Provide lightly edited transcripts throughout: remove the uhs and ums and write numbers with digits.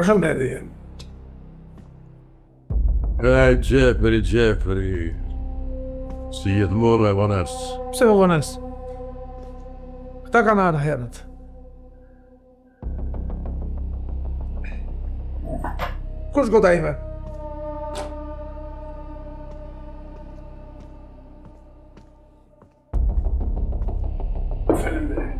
Përshëndetje. Jeffrey. Si jetë morë e vones? Pse me vones? Këta kanë arë herët. Kush gota ime? Faleminderit.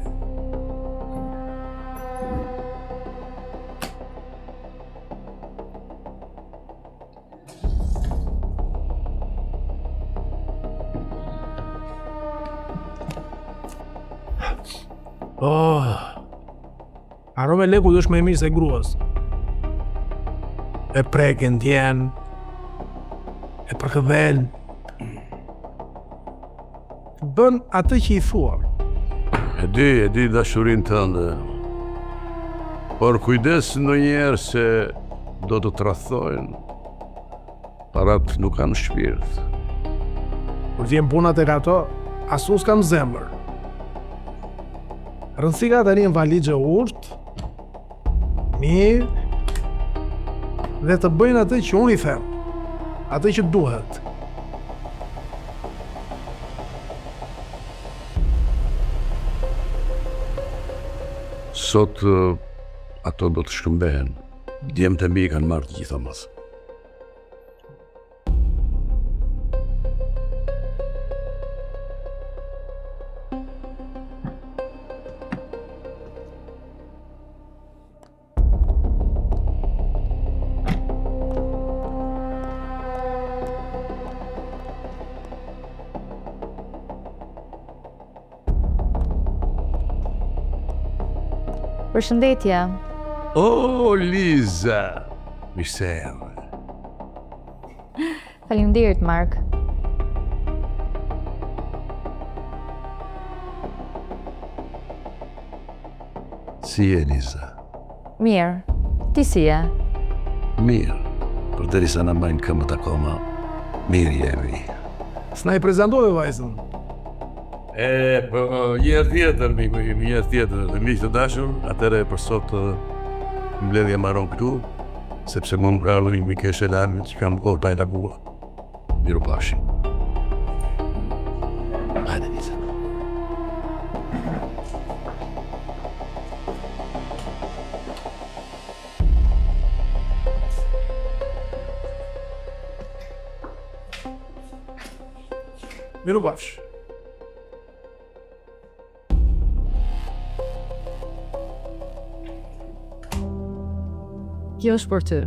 Arome leku është më e mirë se gruas. E prekin t'jen, e përkëdhen. Bën atë që i thua. E di dashurin tënde. Por kujdes ndonjëherë se do të tradhojnë. Parat nuk kanë shpirt. Kur t'jen punat e ato, asu s'kam zemër. Rëndësika të rinë valigje urtë, mirë, dhe të bëjnë atë që unë i them, atë që duhet. Sot ato do të shkëmbehen. Djemtë e mi kanë marrë të gjitha mas. Përshëndetje. O, Liza! Mirë se erdhe. Faleminderit, Mark. Si je, Liza? Mirë. Ti si je? Mirë. Përderisa na mbajnë këmbët akoma, mirë jemi. S'na i prezentove vajzën. Po, njerë tjetër, miku im, njerë tjetër. Dhe miqë të dashur, atëre për sot mbledhja maron këtu, sepse më më prallë një Mikesh Elami që kam kohë pa e takua. Miru pashim. Hajde, Liza. Miru bafsh. Kjo është për ty.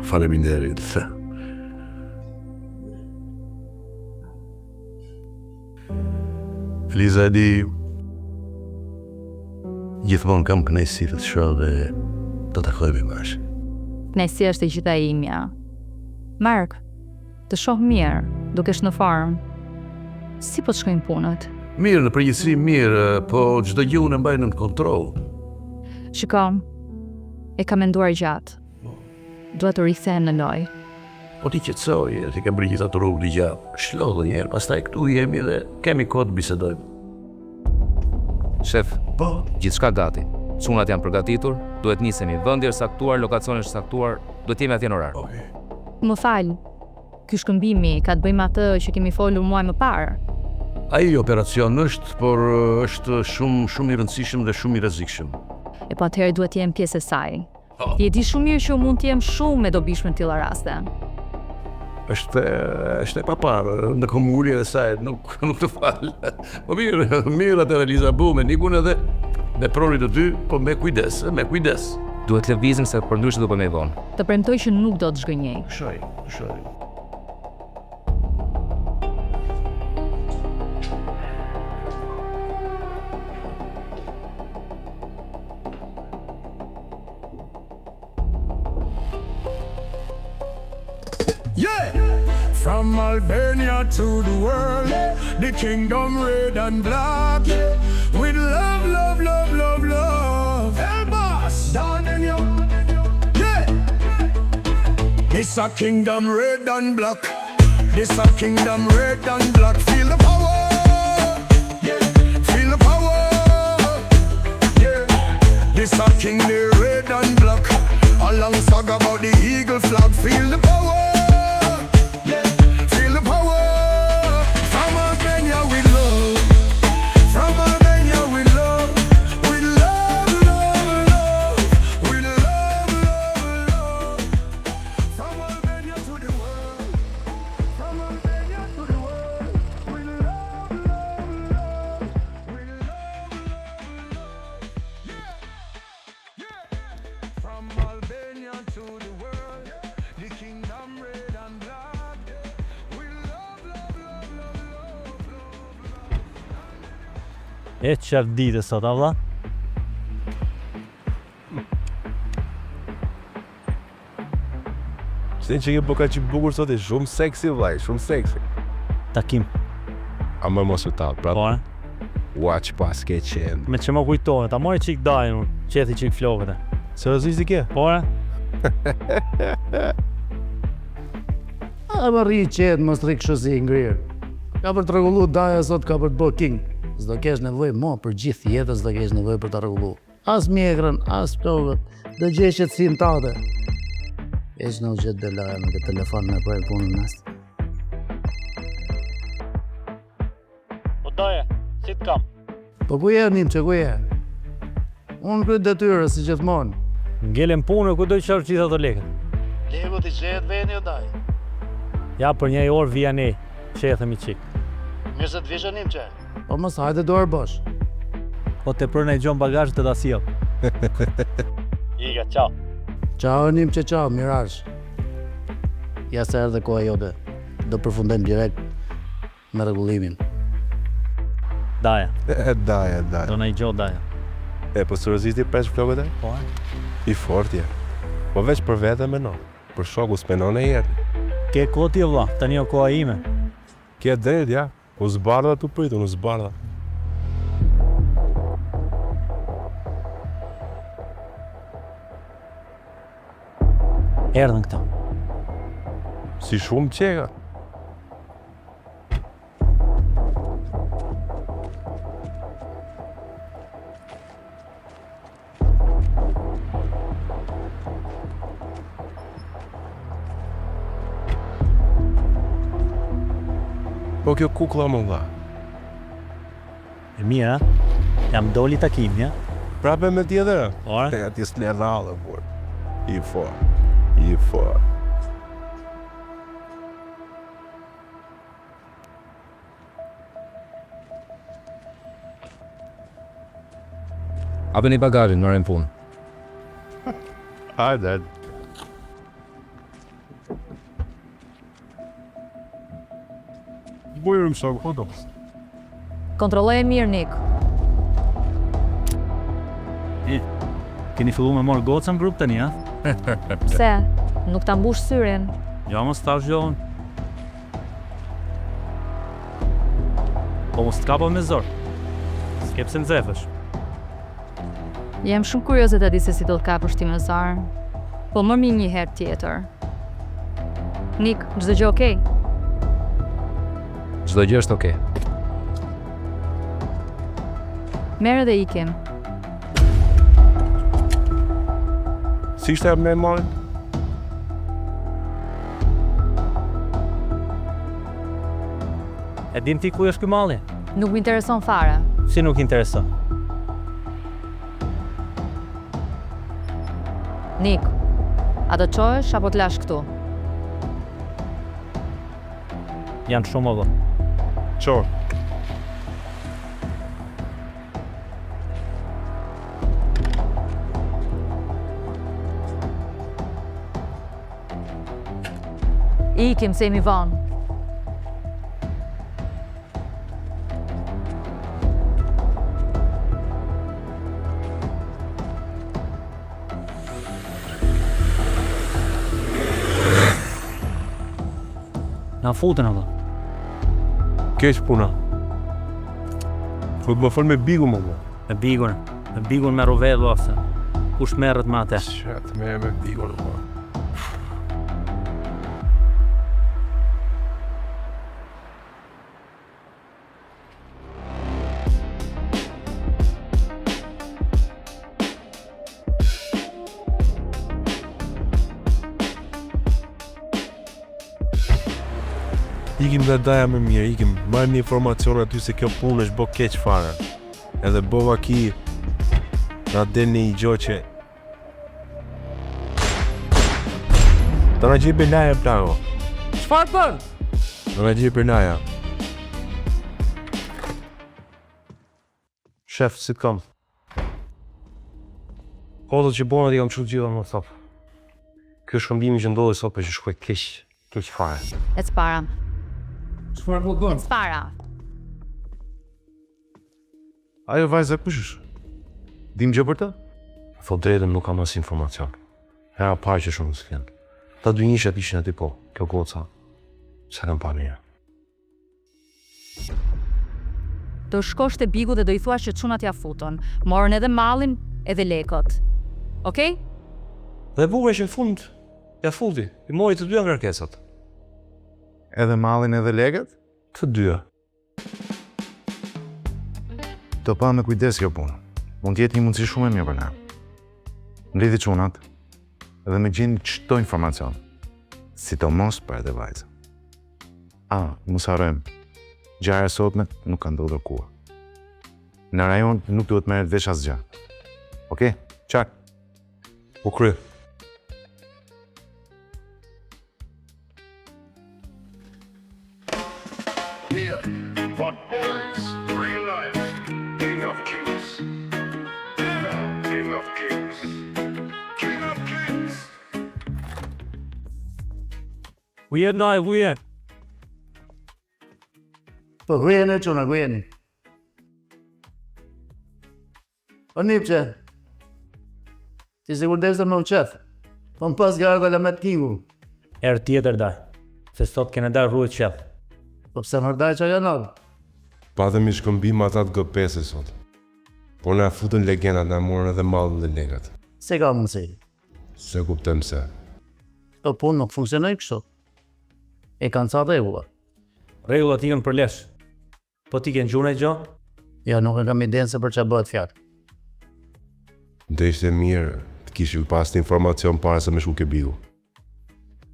Faleminderit. Liza, e di, gjithmonë kam kënaqësi të shoh dhe të takojmë bashkë. Kënaqësia është e gjitha imja. Mark, të shoh mirë, dukesh në formë. Si po të shkojnë punët? Mirë, në përgjithësi mirë, po çdo gjë unë e mbaj në kontroll. Shiko, e kam menduar gjatë. Dua të rikthehem në lojë. Po ti qetësoj, ti ke bërë gjitha të rrugë të gjatë. Shlodhë njerë, pastaj këtu jemi dhe kemi kohë të bisedojmë. Shef, gjithçka gati. Çunat janë përgatitur, duhet nisemi. Vendi është saktuar, lokacioni është saktuar, duhet jemi atje në orar. Më fal, ky shkëmbimi ka të bëjmë atë që kemi folur muaj më parë. Ai operacion është, por është shumë i rëndësishëm dhe shumë i rrezikshëm. E po atëherë duhet të jem pjesë e saj. Ti e di shumë mirë që unë mund të jem shumë e dobishme në tilla raste. Është e paparë, në komulje dhe saj, nuk të falë. Po mirë atë Eliza, bu me Nikun edhe me pronit të ty, po me kujdes. Duhet lëvizim se për ndryshe do bëjmë vonë. Të premtoj që nuk do të zhgënjej. Shoj. Yeah! From Albania to the world, the kingdom red and black. With love, love, love, love, love. El boss, down in your. Yeah! It's a kingdom red and black. This a kingdom red and black. Feel the power. Yeah! Feel the power. Yeah! This a king the red and black. A long saga about the eagle flag. Feel the power. E qartë ditë sot, a vlla? Qëtë që ke bëka që bukur sot e shumë seksi, vlaj, shumë seksi. Takim. A më mos u talë, pra? Po, Ua që pas ke qenë. me që më kujtohet, ta mori qik dajnë unë, qethi qik flokët e. Se rëzisht i ke? Po, A më rri qetë, mos rri kështu si i ngrirë. Ka për të rregullu daja sot, ka për të bë king. S'do kesh nevojë mo për gjithë jetën, s'do kesh nevojë për të rregullu. As mjekrën, as flokët, do gjesh qetësinë tënde. Eç në gjet dhe laja me këtë telefon me për punën nësë. Po daje, si të kam? Po ku je, Nimçe, ku je? Unë kryet detyrë, si gjithmonë. Ngelen punë, ku do të qarë gjitha të lekët? Levo t'i qetë veni o daj. Ja, për një orë vija ne, që e themi qik. Mirë se t'vishë, Nimçe. Po mos hajde dorë bosh. Po të përnë e gjonë bagajë të da sjell. Iga, ciao. Ciao, Nimçe, ciao, mirash. Ja se erdhe koha jote. Do përfundojmë direkt me rregullimin. Daja, Daja. do në i gjotë daja. Po së rëzisht i presh flokët e? Po, I fortje. Po veç për vete me no. Për shoku s'menon e jetë. ke koti e vlla, tani o koha ime. Kje drejt, ja. U zbardha t'u pritu, u zbardha. Erdhën këta. Si shumë qeka. Po kjo kukla më dha. E mira, jam doli takim, ja? Prape me tjetër? Ora? E ati s'le rallë, por. I fort. Hapeni bagazhin, merrem punë. Hajde. Bujërëm shok, po do. Kontrolloj e mirë, Nik. Keni fillu me morë goca në grup tani, ja? Pse? Nuk ta mbush syrin. Ja, mos ta zgjohën. Po mos t'kapo me zor. S'ke pse nxefësh. Jam shumë kurioze ta di se si do të kapësh ti me Zar. Po më mirë një herë tjetër. Nik, çdo gjë okay? Çdo gjë është okay. Merë dhe ikim. Si ishte me malin? E din ti ku është ky malli? Nuk më intereson fare. Si nuk intereson? Nik, a do çohesh apo të lash këtu? Janë shumë olla. Qor. Ikim se jemi vonë. Na futën apo? Keq puna. Fut më fol me Bigu më. Me bigun me rovello ose. Kush merret me atë? Çat me Bigun më. Ikim nga daja më mirë, ikim, marrim një informacion aty se kjo punë është bo keq fare. Edhe bova ki na del një gjo që të na gjej Bernaja plako. Çfarë bën? Të na gjej Bernaja. Shef, si të kam? Kodët që bona t'i kam qëtë gjitha më thop. Kjo shkëmbimi që ndodhi sot për që shkuj keq fare. Ec para. Çfarë po bën? Ec para. Ajo vajza kush është? Dim gjë për të? Thot drejtën nuk kam as informacion. Hera parë që shumë s'ken. Ta dy njëshat ishin aty po, kjo goca. Sa kam pa mirë. Do shkosh te Bigu dhe do i thuash që çunat ja futën. Morën edhe mallin edhe lekët. Okej? Dhe bukur që në fund, ja futi. I mori të dyja ngarkesat. Edhe mallin edhe legët? Të dyja. Do pa me kujdes kjo punë. Mund t'jetë një mundësi shumë e mirë për ne. Mblidhi çunat edhe me gjeni çdo informacion. Sidomos për edhe vajzën. Mos harrojmë. Gjarja sotme nuk ka ndodhur kur. Në rajon nuk duhet merret vesh asgjë. Okej? Çak. Po kry. Ujen. Po hujeni çuna, hujeni. O nipçe. Ti sigur desë me uçet. Po pas garda la met kingu. Erë tjetër daj. Se sot kene dar rrugë qell. Po pse mërdaj që janë? Patëm i shkëmbim ata të G5 sot. Por na futën legendat, na morën edhe mallin dhe legat. Se ka mundësi. Se kuptem se. Këto punë nuk funksionoj kështu. E kanë ca rregulla. Rregullat ikën për lesh. Po ti ke ngjune gjë? Ja, nuk e kam idenë se për çfarë bëhet fjalë. Do ishte mirë të kishim pas të informacion para se me shku ke Bigu.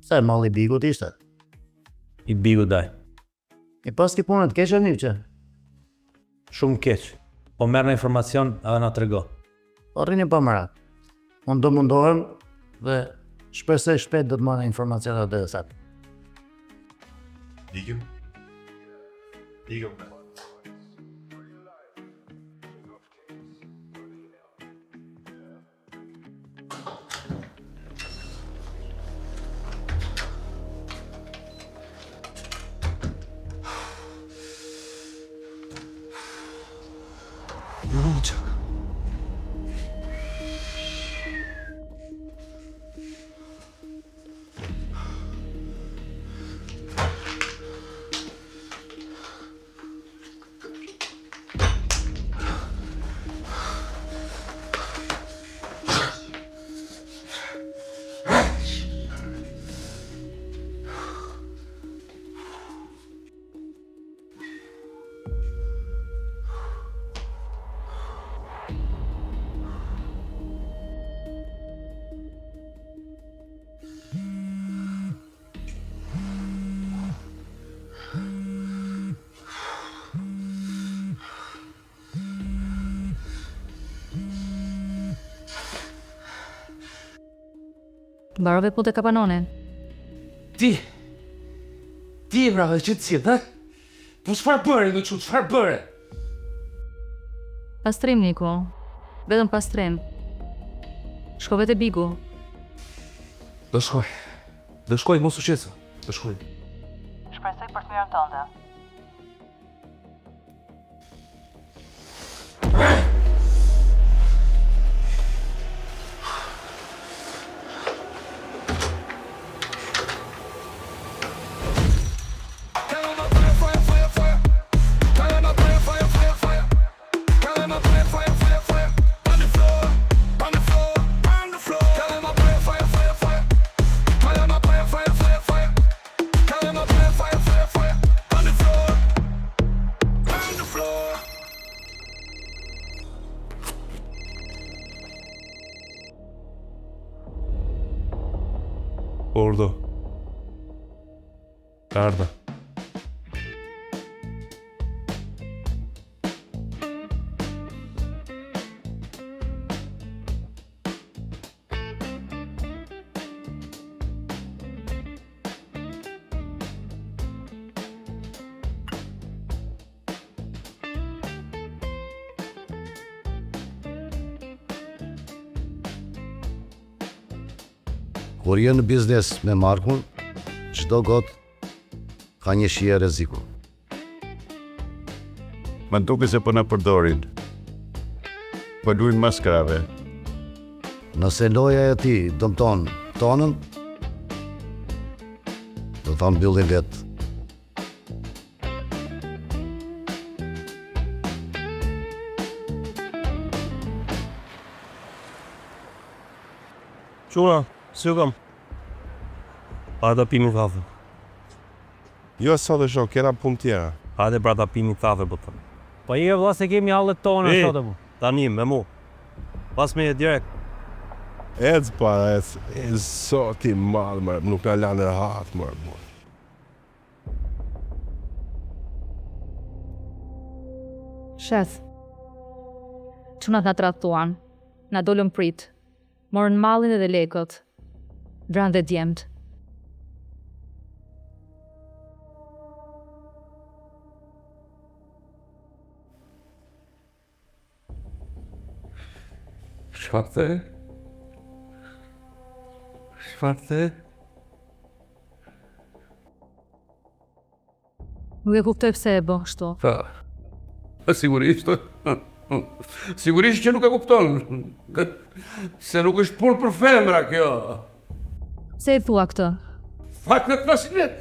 Sa e malli Bigut ishte? I Bigu daj. I pas ki punët keqe nipçe. Shumë keq. Po merr në informacion edhe na trego. Po rrini pa merak. Unë do mundohem dhe shpresoj shpejt do të marrë informacionet dhe sat. Ikim? Mbarove punë te kapanonin. Ti brave që të cilë, po çfarë bëre do çu, çfarë bëre? Pastrim, Niku. Vetëm pastrim. Shkove te Bigu. Do shkoj, mos u qeso. Do shkoj. Shpresoj për të mirën tënde. Ordo. Ardha. Kur je në biznes me Markun, çdo got ka një shije rreziku. Më duke se po na përdorin. Po luajnë maskarave. Nëse loja e ti dëmton tonën, do ta mbyllim vetë. Quna, si u kam? Hajde pimi kafe. Jo sot e shoh, kena punë tjera. Hajde brata pimi kafe po thëmë. Po je vlla se kemi hallet tona sot apo? Tani me mu. Pas me direkt. Ec pa, sot i madh, nuk na lanë rahat, më. Shef. Çunat na tradhtuan. Na dolën prit. Morën mallin edhe lekët. Vran dhe djemt. Çfarë the? Nuk e kuptoj pse e bë kështu. Sigurisht. Sigurisht që nuk e kupton. Se nuk është punë për femra kjo. Pse e thua këtë? Fakt në të nasilet.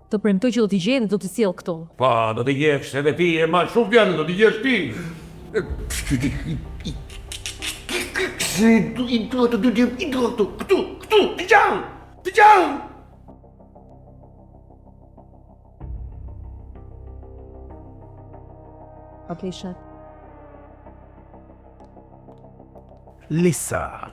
Të premtoj që do t'i gjej dhe do t'i sjell këtu. Pa, do t'i gjesh edhe ti e ma shumë vjanë, do t'i gjesh ti. Këtu, t'i gjanë. Okej, shef. Lisa.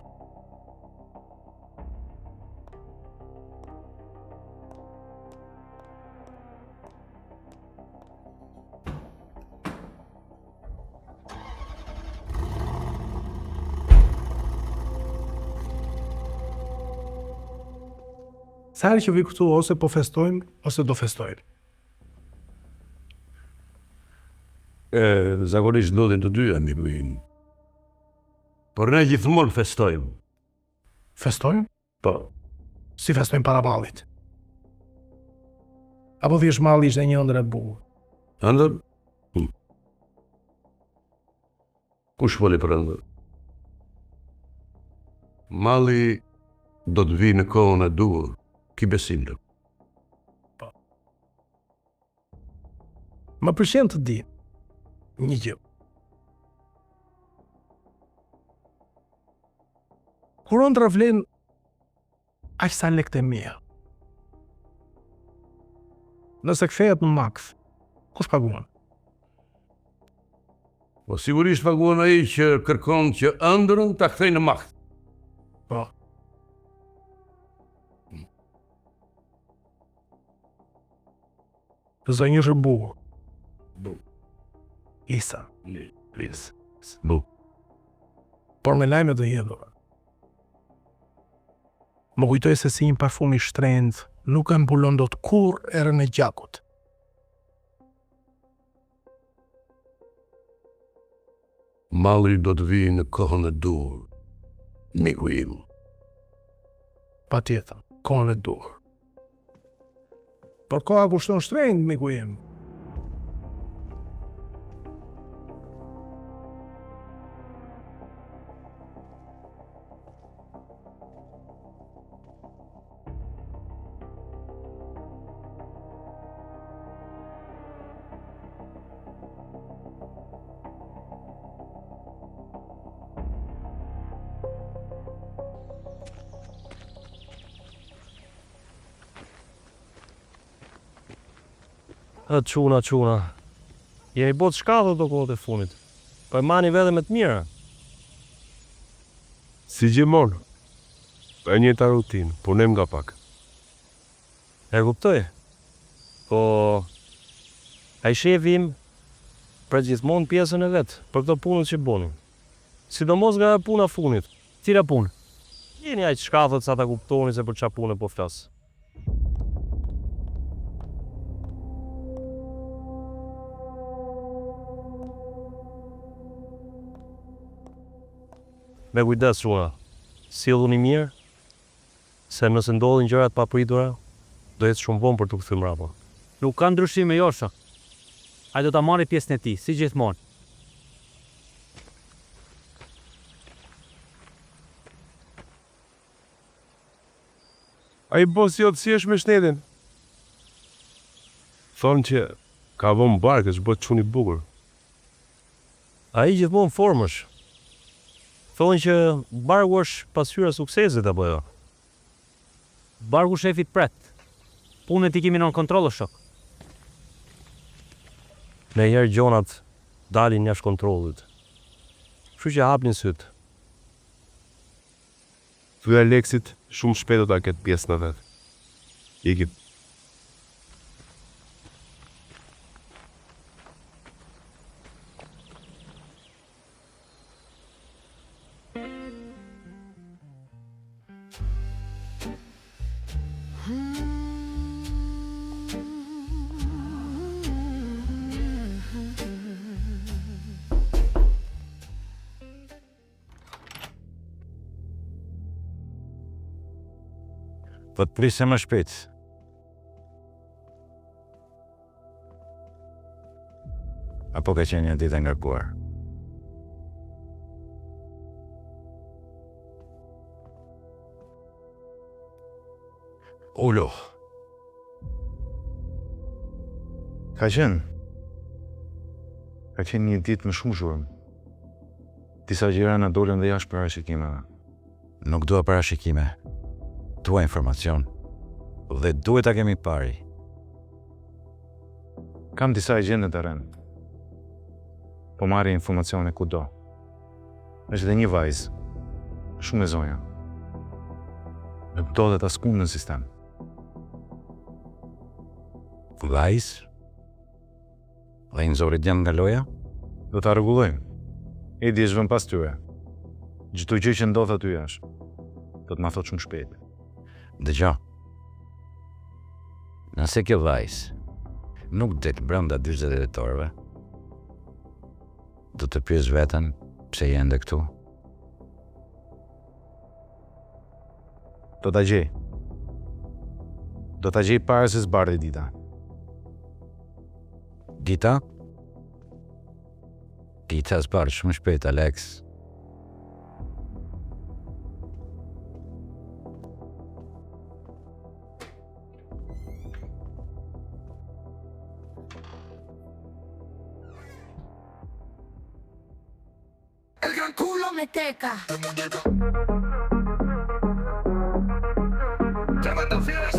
Sa herë që vi këtu ose po festojmë, ose do festojmë. Zakonisht ndodhin të dyja, miku im. Por ne gjithmonë festojmë. Festojmë? Po. Si festojmë para mallit? Apo thjesht malli ishte një ëndër e bukur? Ëndër? Kush voli për ëndër? Malli do të vi në kohën e duhur. Ki besim të. Po. Më pëlqen të di një gjë. Kur ëndra vlen aq sa lekët e mia. Nëse kthehet në maks, kush paguan? Po sigurisht paguan ai që kërkon që ëndrën ta kthejë në makt. Po. Zonjë është bukur. Lisa. Lisa. Bu. Por me lajme të hedhura. Më kujtoj se si një parfum i shtrenjtë nuk e mbulon dot kurrë erën e gjakut. Malli do të vijë në kohën e dur, miku im. Patjetër, kohën e dur. Por koha kushton shtrenjtë, miku im. Çuna. Je i bot shkallë do kohët e funit. Po e mani vedhe me të mira. Si gjithmonë. E njëjta rutinë, punim nga pak. E kuptoj. Po ai shefi im për gjithmonë pjesën e vet për këto punët që bonin. Sidomos nga puna funit. Cila punë? Jeni aq shkallët sa ta kuptoni se për çfarë pune po flas. Me kujdes, Çuna. Silluni mirë, se nëse ndodhin gjërat papritura, do jetë shumë vonë për të kthyer mbrapa. Nuk ka ndryshime Josha. Ai do ta marrë pjesën e tij, si gjithmonë. A i bos jot si është me shtetin? Thonë që ka vënë barkë, është bët çuni bukur. Ai gjithmonë formësh. Thonë që barku është pasqyra e suksesit apo jo? Barku shefit pret. Punët i kemi nën kontroll o shok. Në herë gjonat dalin jashtë kontrollit. Kështu që hapnin syt. Thuaj Aleksit, shumë shpejt do ta ketë pjesën e vet. Ikim. Po të prisë më shpejt. Apo ka qenë një ditë e ngarkuar? Ulo. Ka qenë një ditë më shumë zhurmë. Disa gjëra na dolën dhe jashtë parashikimeve. Nuk dua parashikime. Dua informacion. Dhe duhet ta kemi pari. Kam disa agende të rënë. Po marri informacione kudo. Është dhe një vajzë. Shumë e zonja. Nuk ndodhet askund në sistem. Vajzë? Dhe i nëzori djenë nga loja? Do ta rregullojmë. Edi është vën pas tyre. Çdo gjë që ndodh aty jashtë. Do të ma thot shumë shpejt. Dëgjo. Nëse kjo vajzë nuk del brenda 40 ditorëve, do të pyes veten pse je ende këtu. Do ta gjej. Do ta gjej para se zbardhi dita. Dita? Dita zbardh shumë shpejt, Alex. El gran culo me teca. Tremenda fiesta.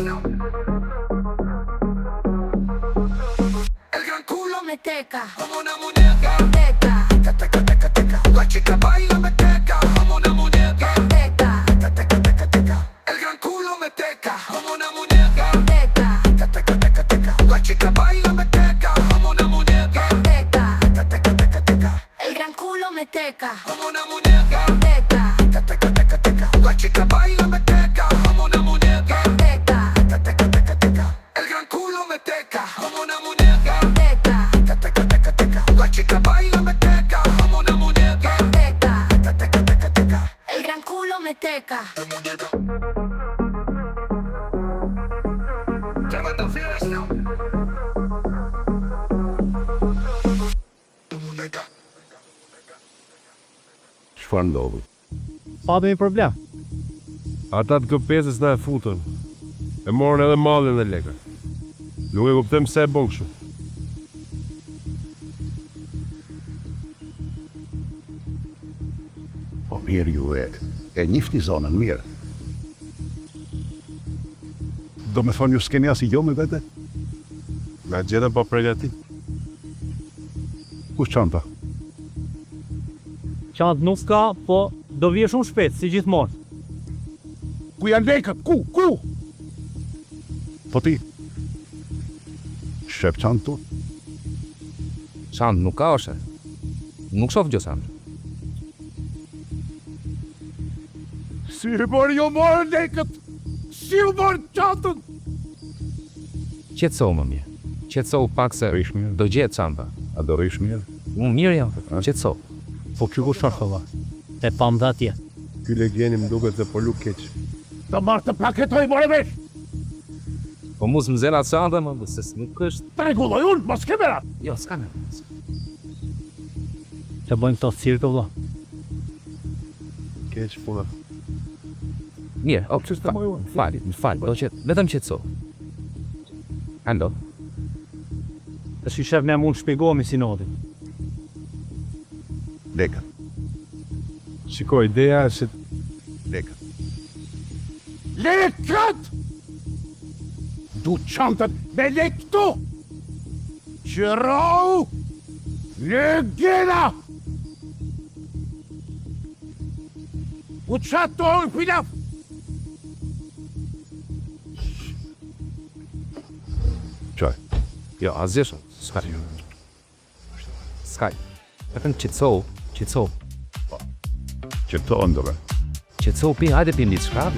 El gran culo me teca. Como una muñeca. Teca. Teca, teca, teca. La chica baila me teca. Como una muñeca. Teca. Teca, teca, teca. El gran culo me teca. Como una muñeca. Teca. Teca, teca, teca. La chica baila me teca. Como una muñeca. Teca. Teca, teca, teca. El gran culo me teca. Como una muñeca. Teca. Teca, teca, teca. La chica baila me teca. Como una Tremenda fiesta. Çfarë ndodhi? Patëm një problem. Ata të këpesës na e futën. E morën edhe mallin dhe lekën. Nuk e kuptoj pse e bën kështu. Po mirë ju e njifni zonën mirë. Do me thonë ju s'keni as i jo me vete? Na gjetëm pa përgatit. Kush çanta? Qantë nuk ka, po do vje shumë shpejt, si gjithmonë. Ku janë lekët? Ku? Po ti? Shep çantë tu? Çantë nuk ka oshe. Nuk shoh gjë çantë. Si e morë jo morë lekët? Si u morë çantën? Qetëso më mirë. Qetëso pak se do gjetë çanta. A do rish mirë? Unë mirë jam, qetëso. Po kjo ku çfarë thova? E pam dha atje. Ky legjeni më duket se po luk keq. Do marrë të paketoj more vesh! Po mos më zela çanta më, se nuk është. Rregulloj unë, mos ke merat! Jo, s'ka me. Që bëjmë këto cirkë, vëlla. Keq puna. Mirë, më fal, do qetë, vetëm qetëso. Ando. Tash i shef me mund shpjegohemi si noti. Lekët, Shikoj, ideja është lekët. Lekët! Du çantën me lekë këtu! Qërau! Legena! U qatojnë pilaf! Qaj? Jo, asgjë, s'ka. S'ka. Vetëm qetëso. Që të ndove. Qetëso, hajde pim diçka.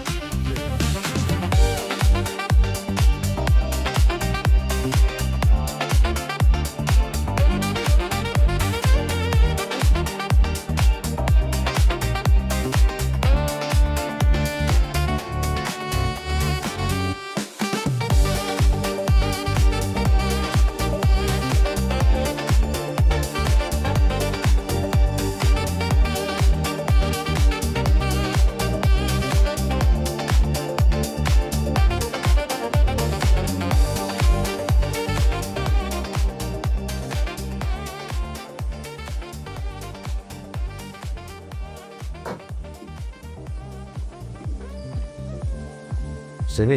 Sevi,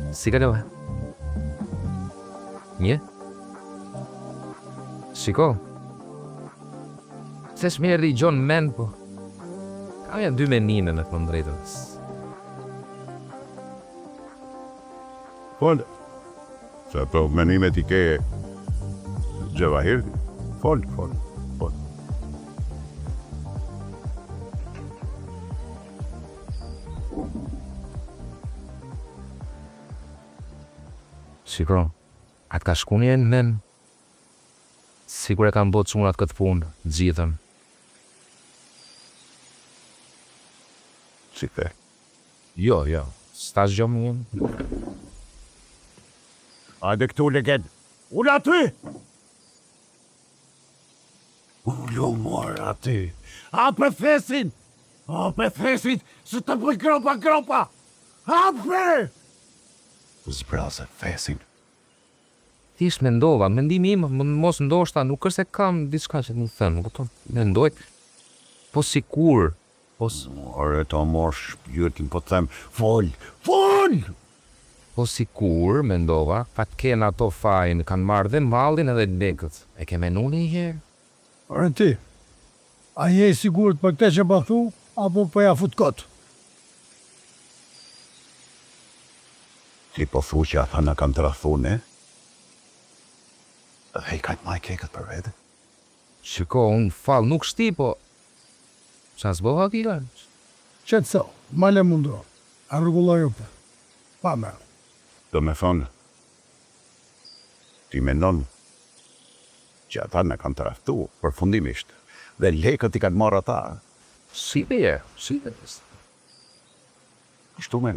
si kalova? Një? Shiko. Se shmerdi John Men, po. Ka janë dy menime në të drejtën. Fol. Se po menimet I ke Gjevahir. Fol. Shiko, atë ka shku një men, sigur e kam botë çunat këtë punë, gjithën. Si the? Jo, s'ta zgjom një. Hajde këtu legend. Unë aty! Unë morë aty. Hape thesin! Se të bëj gropa! Hape! Zbrase thesin. Thjesht mendova, mendimi im, mos ndoshta, nuk është se kam diçka që të më thënë, kupton? Mendoj, po sikur, Ore to morë shpjytin, po të them, fol! Po sikur, mendova, pat kena ato fajin, kanë marrë dhe mallin edhe lekët. E ke menu një herë? Ore ti, a je I sigurt për këtë që pa thu, apo po ja fut kot? Ti po thu që ata në kam të rathune? Dhe I kajtë maj kekët për vete? Shiko, unë fal, nuk shti, po... Qa s'boha kila? Qëtë so, male mundro, a rregulloj upe. Pa me. Do me thonë, ti mendon që ata në kam të raftu përfundimisht, dhe lekët I kanë marrë ata. Si beje, si beje. Shtu me.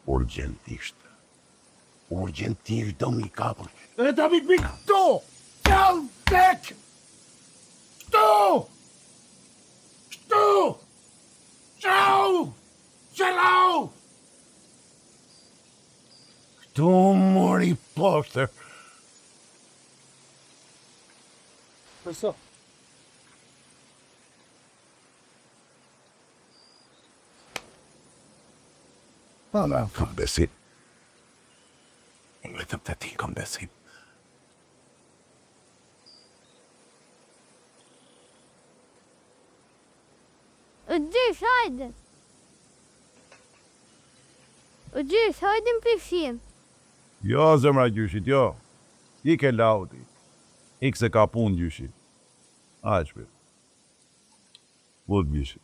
Urgentisht do mi kapur. E ta mi këtu! Qau tek! Këtu! Qau! Qelau! Këtu mori poster. Përso? Kam besim. Vetëm të ti kam besim. Gjysh, hajde. Gjysh, hajde në pishim. Jo, zemra gjyshit, jo. Ike lauti. Ik se ka pun gjyshit. Aqbe. Vot gjyshit.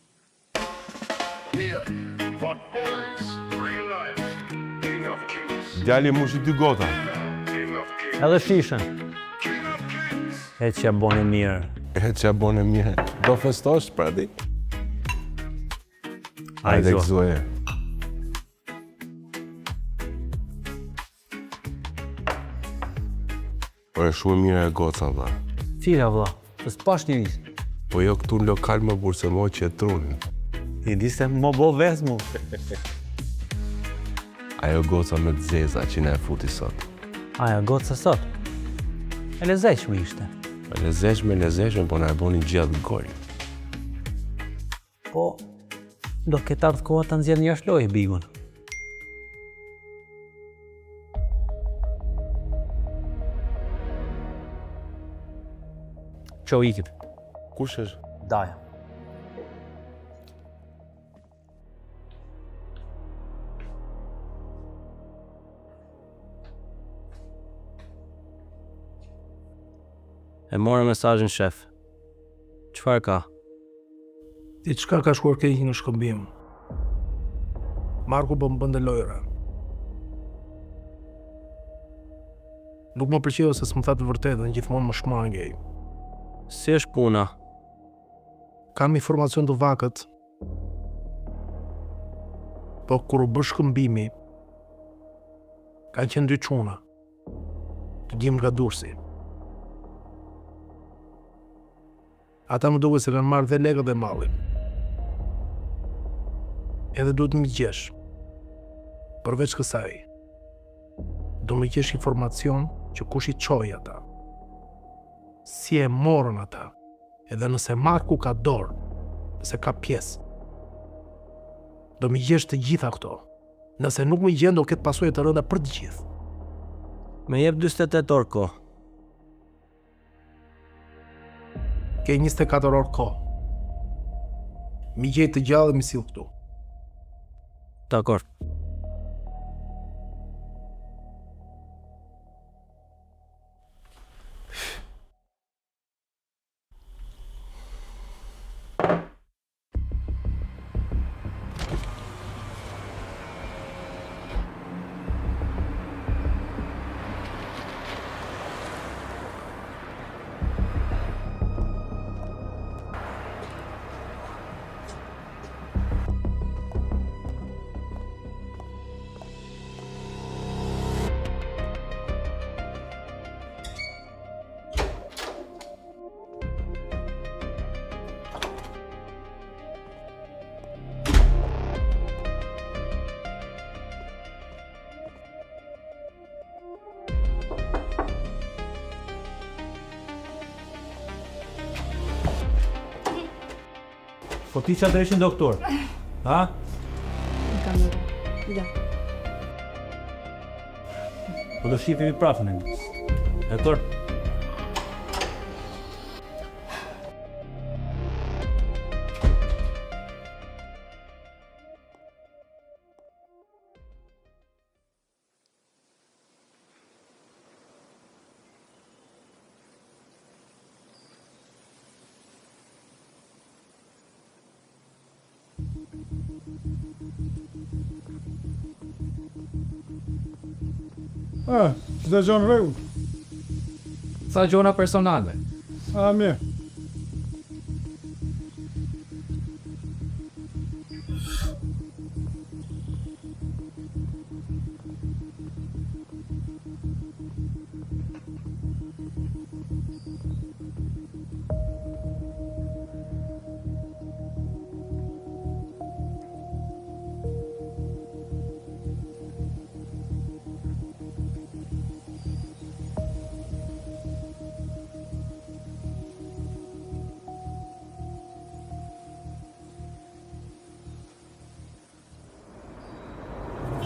Djali mushi 2 gota. Edhe shishen. E që boni mirë. E që bone mirë. Do festosh pra di? Ajde, gëzoje. Po e shumë mirë e goca, vla. Cila vlla, të s'pash njëris. Po jo këtu në lokal më burë se mo që e trunin. I di se mo bo ves mu. Ajo goca me të zeza që ne e futi sot. Aja, gotë se sot. E lezeqme ishte. Lezeqme, po na e boni gjatë gojë. Po, do këtë ardhë koha të nëzjedh një ashloj bigun. Qo ikit. Kush është? Daja. E morë mesazhin shef. Çfarë ka? Diçka ka shkuar keq në shkëmbim. Marku po më bënde lojra. Nuk më pëlqeu se s'më tha të vërtetën, gjithmonë më shmangej. Si është puna? Kam informacion të vakët, po kur u bë shkëmbimi, kanë qenë 2 çuna, të gjim nga Durrësi. Ata më duket se kanë marrë dhe lekët dhe mallin. Edhe duhet më gjesh. Përveç kësaj, do më gjesh informacion që kush i çoi ata. Si e morën ata. Edhe nëse Marku ka dorë, nëse ka pjesë. Do më gjesh të gjitha këto. Nëse nuk më gjen, do ketë pasojë të rënda për të gjithë. Me jep 48 orë kohë. Ke 24 orë kohë. Mi gjej të gjallë dhe mi sill këtu. Dakor. Po ti që të ishin doktor? Ha? Po do shifimi prapën e një. Doktor? Çdo gjë në rregull. Sa gjona personale. Mirë.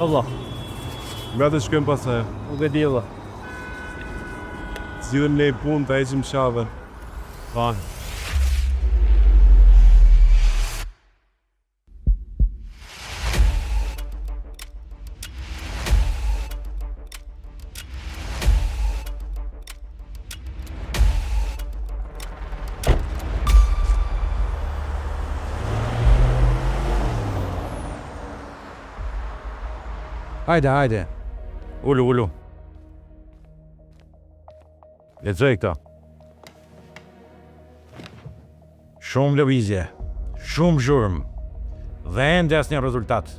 Allah, Nga të shkojmë pasaj. nuk e di valla. Zgjidhëm ne punë të heqim shavën. Pa. Hajde. Ullu. Lexoj këta. Shumë lëvizje, shumë zhurmë, dhe ende asnjë rezultat.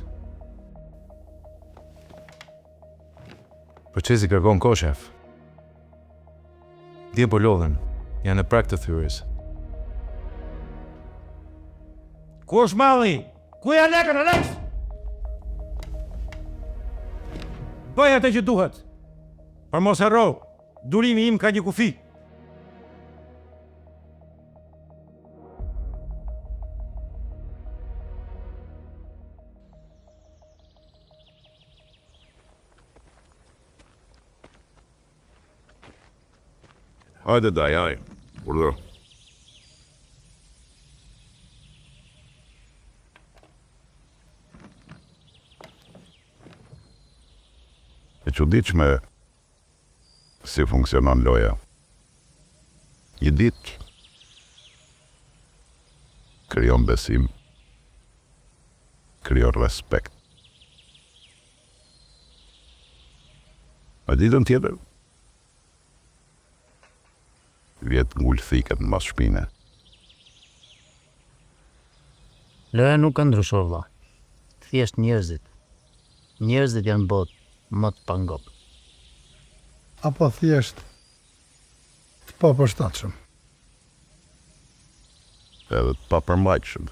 Procesi kërkon kohë, shef. Dje po lodhen, janë në prag të thyrjes. Ku është malli? Ku janë lekën, Alex? Bëj atë që duhet. Për mos harro, durimi im ka një kufi. Hajde daj, urdhro. E çuditshme si funksionon loja. Një ditë krijon besim, krijon respekt. A ditën tjetër vjet ngulthiket në mas shpine. Loja nuk ka ndryshuar vlla. Thjesht njerëzit. Njerëzit janë botë më të pangop. Apo thjesht të papërshtatshëm. Edhe të papërmbajtshëm.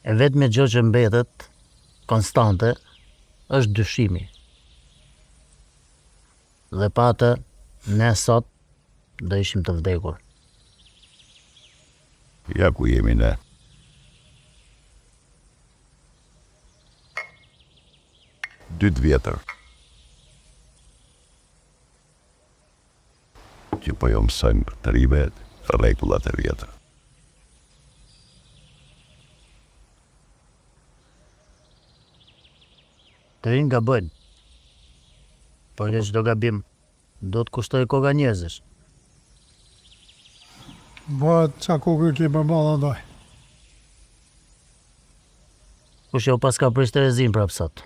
E vetme gjë që mbetet konstante është dyshimi. Dhe pa atë, ne sot do ishim të vdekur. Ja ku jemi ne. Dytë vjetër. Që po jo mësojmë të ribet, rregullat e vjetër. Të rinë gabojnë. Por në çdo gabim do të kushtoj koka njerëzish. Bëhet qa kokë ki përballa ndaj. Kush jo pas ka prish Terezin prap sot.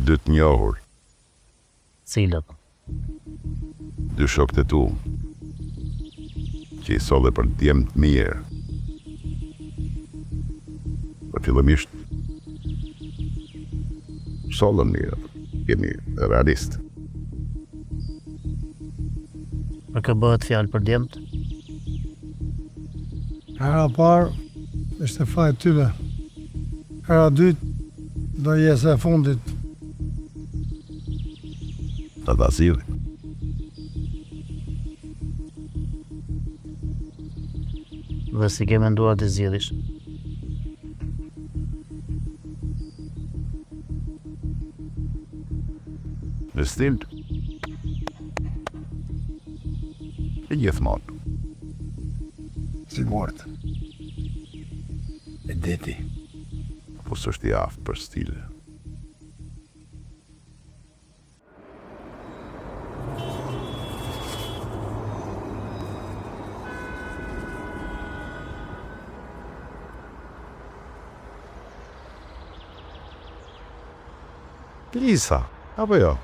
Dy të njohur, Cilët? dy shokët e tu, që i solle për djemë të mirë. Për fillimisht, sollën mirë, jemi realist. Për kë bëhet fjalë për djemt? Hera parë ishte fajt tyre. Hera dytë do jesë e fundit. Të ta zili. Dhe si ke menduar të zgjidhish? Në stil e gjithmonë. Si mort. E deti. Po s'është i aftë për stile. Lisa, apo jo?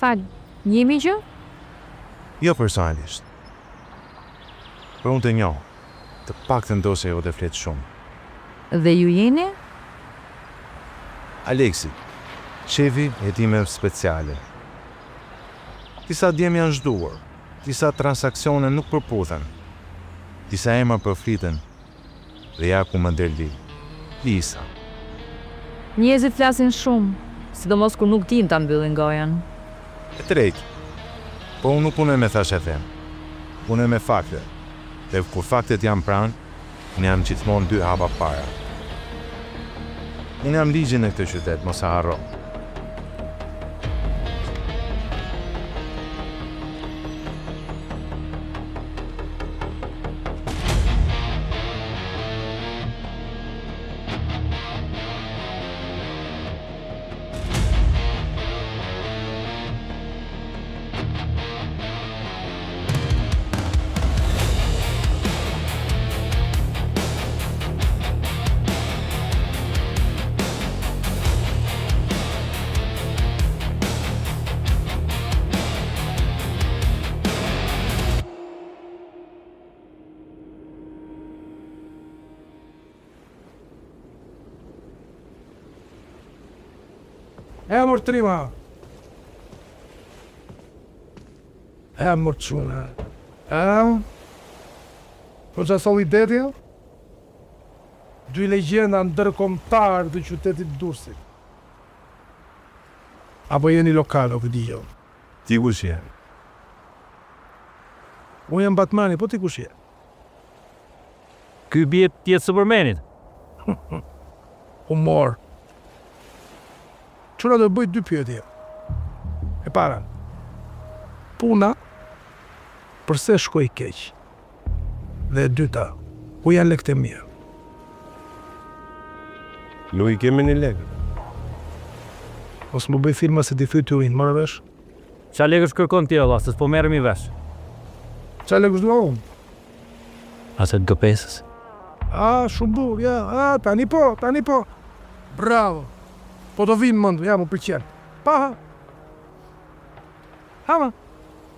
Fal, jemi gjë? Jo personalisht. Për unë të njohë, të paktën dose jo të fletë shumë. Dhe ju jeni? Aleksi, shefi e time speciale. Disa djemë janë zhduar, disa transaksione nuk përputhen, disa emra përfliten, dhe ja ku më ndërli. Lisa. Njerëzit flasin shumë, sidomos kur nuk din ta mbyllin gojen. E drejt. Po unë nuk punoj me thash e them. Punoj me fakte. Dhe kur faktet janë pranë, unë jam gjithmonë 2 hapa para. Unë jam ligji në këtë qytet, mos e harro. Emër trima. Emër çuna. Po që solidetja? 2 legjenda ndërkombëtare të qytetit Durrësit. Apo jeni lokal o këtë jo? Ti kush je? Unë jam Batmani, po ti kush je? Ky bie tjetë Supermanit. Humor. Qëra do bëj 2 pyetje. E para, puna, përse shkoj keq? Dhe e dyta, ku janë lekët e mia? Nuk i kemi një lekë. Mos më bëj filma se ti thyt urin, marrë vesh? Qa lekësh kërkon ti Allah, se s'po merrem i vesh. Qa lekësh do unë? Ase të gëpesës. Shumë burr, ja, tani po. Bravo. Po do vinë mënd, ja, më përqenë. Pa, ha.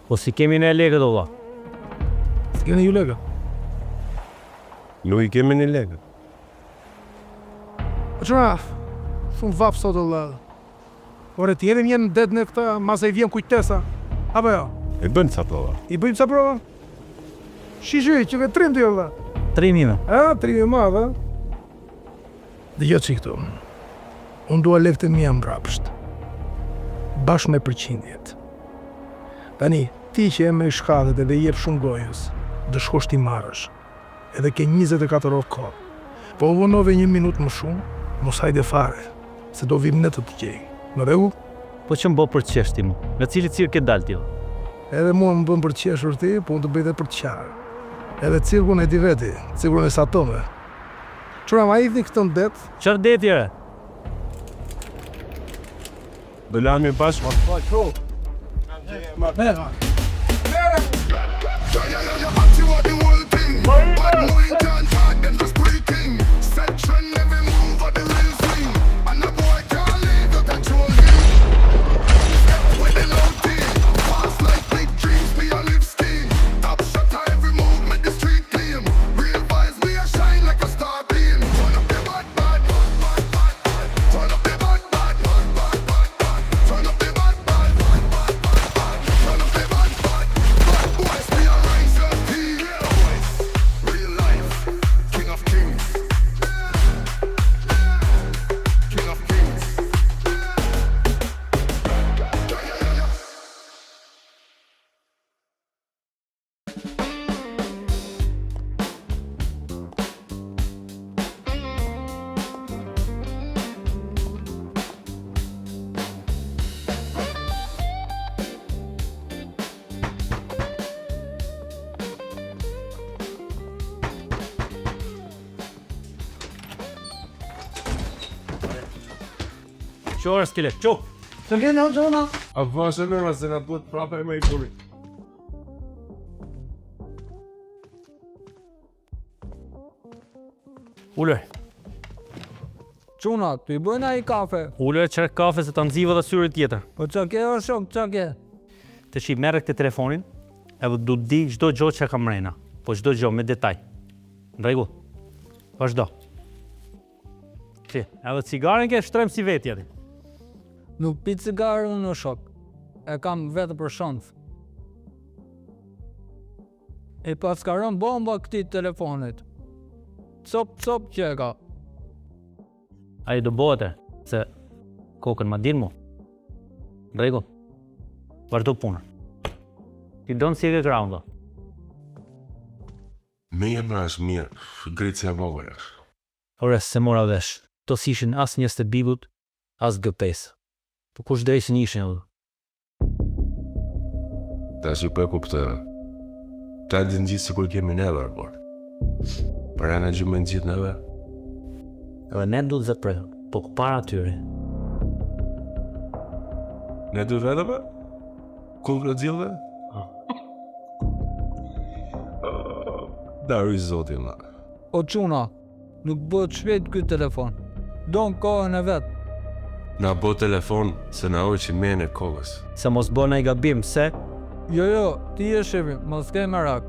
Po si kemi ne lekët Allah. S'keni ju lekë? Nuk i kemi një lekë. Po qëra, shumë vapë sot Allah. Ore, ti edhe mjenë në det në këta, mas e vjen kujtesa. Apo jo? E bënë ca prova. I bëjmë ca prova? Shishoj, që ke trim ti Allah. Trimime. Trimi madhe. Dhe jo që i këtu. Unë dua lekët e mia mbrapsht. Bashkë me përqindjet. Tani, ti që e me shkathet edhe jep shumë gojës, dë shkosh ti marrësh. Edhe ke 24 orë kohë. Po u vonove 1 minutë më shumë, mos hajde fare, se do vim ne të gjej. Në rregull? Po që më bë për qesh ti mu, në cili cirk ke dalë ti? Edhe mua më bën për qeshur ti, po unë të bëj dhe për qarë. Edhe cirkun e di veti, cirkun e satome. Qura ma idhni këtë në det? Qërë det jere? Do lanë me bashkë. Qore s'kile, qo! Të vjen në gjona? A vashë nërma se nga duhet prapë e me i kuri. Ullër. Quna, të i bëjna i kafe. Ullër qërë kafe se të nëzivë dhe syrit tjetër. Po që ke o shok, që ke? Të shi merë këtë telefonin, edhe du di gjdo gjo që kam mrena. Po gjdo gjo me detaj. Në rregull. Vazhdo. Si, edhe cigaren ke shtrem si vetja ti. Nuk pi cigarën në shok. E kam vetë për shonf. E pas ka rën bomba këtij telefonit. Cop që e ka. Ai do bote, se kokën ma din mu. Në rregull. Vazhdo punën. Ti donë si e ke ground, Me jemra është mirë, Grecia vogël është. Ore, se mora vesh. To s'ishin as njës të bibut, as G5. Po kush drejsin ishin edhe? Ta si për kuptëve. Ta di në gjithë si kur kemi neve, por. Për e në gjithë me në gjithë neve. Edhe ne du dhe për, po para tyre. Ne du vetëve? Kundër gjithëve? Da rrisë zotin, la. O quna, nuk bëhet shpejt këtë telefon. Do në kohën e vetë. Na bo telefon se na ojë që mene kohës. Se mos bo në i gabim, se? Jo, ti e shefi, mos ke merak.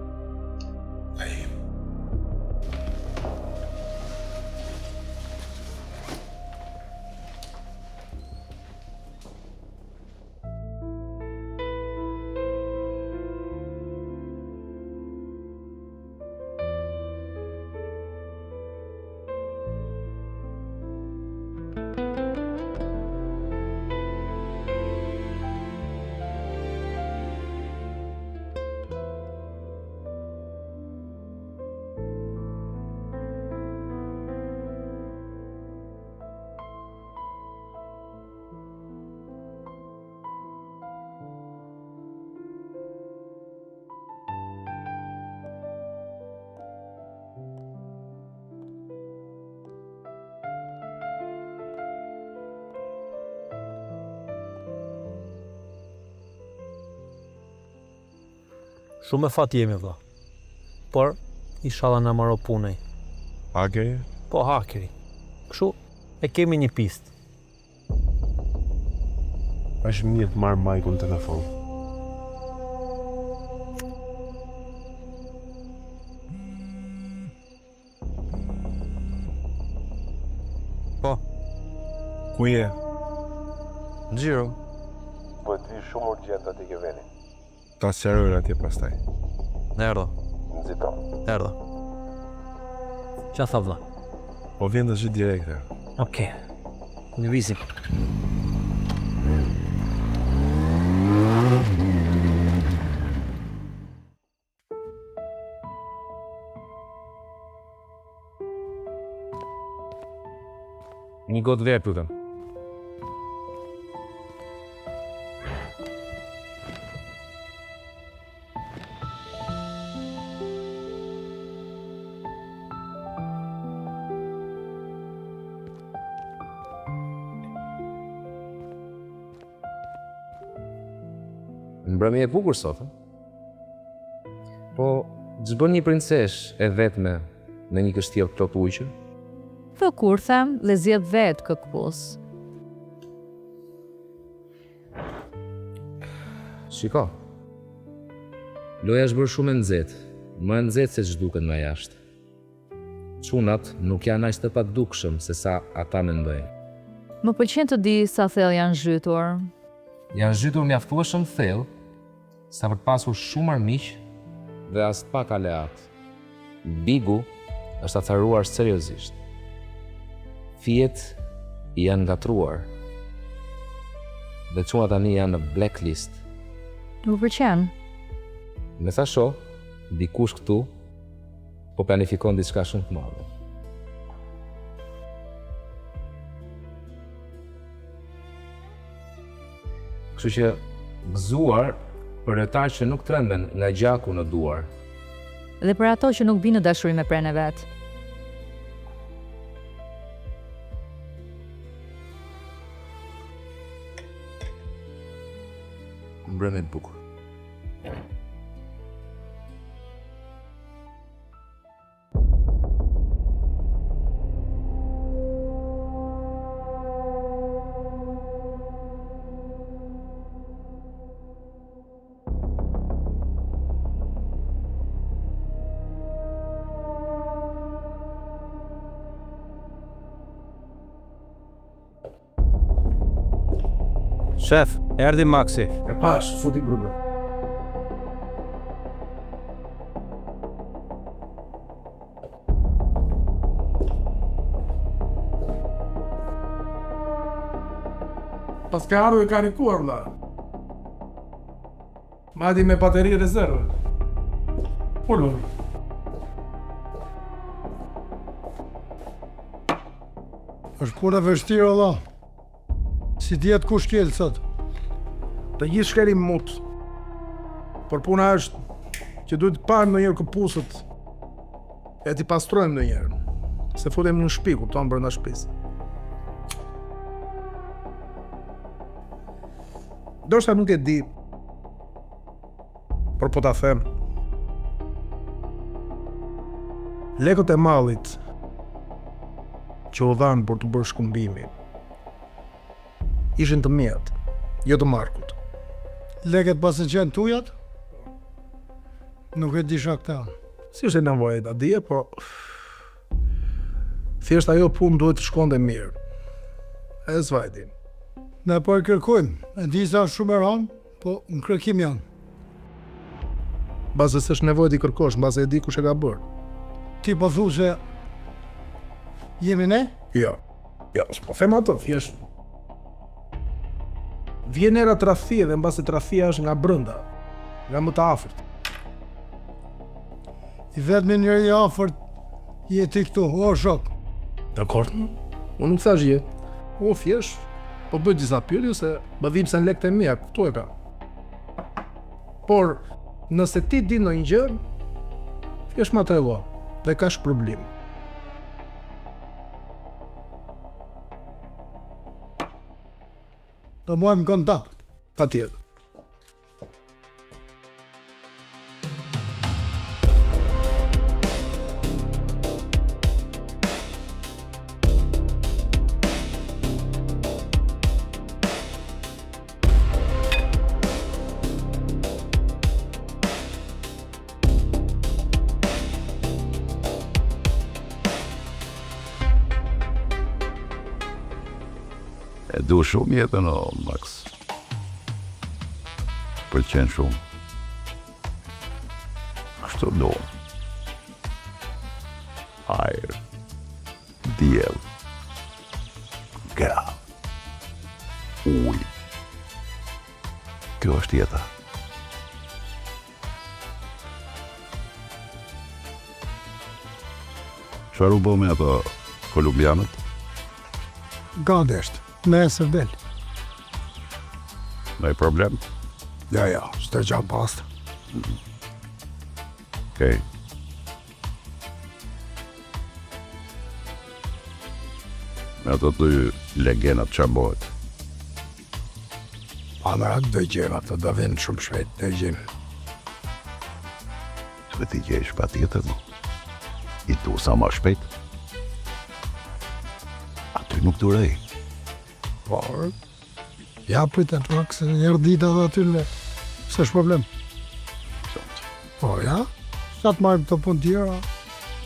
Shumë e fat jemi vlla. Por, inshallah na marrë punej. Hakeri? Po hakeri. Kështu e kemi një pistë. Është mirë të marrë Majkun telefon. Po. Ku je? Në Gjiro. Po ti shumë urgjent aty ke veni. Ta sqarojnë atje pastaj. Erdha. Nxito. Erdha. Qa tha vlla? Po vjen të gjithë direkte. Okej. Në vizim. Një gotë verë, tutëm. Mbrëmje e bukur sot, po ç'bën një princesh e vetme në një kështjell plot ujqe? Thë kur them dhe zjedh vetë këkpus. Shiko, loja është bërë shumë e nxehtë, më e nxehtë se ç'duket më jashtë. Çunat nuk janë aq të padukshëm se sa ata mendojnë. Më pëlqen të di sa thellë janë zhytur. Janë zhytur mjaftueshëm thellë sa për të pasur shumë armiq dhe as pak aleat. Bigu është atharuar seriozisht. Fiet janë ngatruar. Dhe çunat tani janë në blacklist. Nuk pëlqen. Me sa shoh, dikush këtu po planifikon diçka shumë të madhe. Kështu që gëzuar për ata që nuk tremben nga gjaku në duar. Dhe për ato që nuk binë në dashuri me prenë vet. Mbrëmje të bukur. Shef, erdhi Maxi. E pash, futi grubë. Pas ka ardhur e karikuar, vlla. Madje me bateri rezervë. Ulur. është puna vështirë Allah. Si djetë ku shkel sot. Të gjithë shkelim mut. Por puna është që duhet parë në njërë këpusët e t'i pastrojmë në njërë. Se futem në shpi, kupton brenda shtëpisë. Ndoshta nuk e di, por po ta them. Lekët e mallit që u dhanë për të bërë shkëmbimin ishin të mjet, jo të Markut. Leket pasën qenë tujat? Nuk e disha këta. Si është e nevojë ta dije, po thjesht ajo punë duhet të shkonte mirë. E s'vajtin. Ne po e kërkojmë, e di sa shumë e ranë, po në kërkim janë. Bazë s'është nevojë t'i kërkosh, bazë e di kush e ka bërë. Ti po thu se jemi ne? Jo, s'po them ato, thjesht. Vjen era tradhie dhe mbase tradhia është nga brenda, nga më të afërt. I vetëm njëri i afërt jeti këtu, o shok. Dakor. Unë nuk thash je. O thjesht, po bëj disa pyetje se më vim se në lekët e mia, këtu e ka. Por nëse ti di ndonjë gjë, thjesht ma trego, dhe ka shpërblim. Do mojmë kontakt. Patjetër. E du shumë jetën o, Max. Pëlqen shumë. Kështu do. Hajër. Djel. Gra. Uj. Kjo është jeta. Çfarë u bë me ato kolumbianët? Gadesht. Nesër del. Ndaj problem? Ja, s'të gjatë pasta. Okej. Me ato të legendat që bëhet. Amërat dhe gjema të do vinë shumë shpejt, dhe gjemë. Të t'i gjesh pa tjetër, no. I tu sa ma shpejt. Aty nuk të rej. Por, ja pritet pak se njerë dita dhe aty në, se është problem. Po, ja, sa të marrë të punë tjera,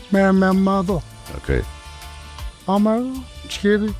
merë me më ato. Okej. A marrë, qkeri.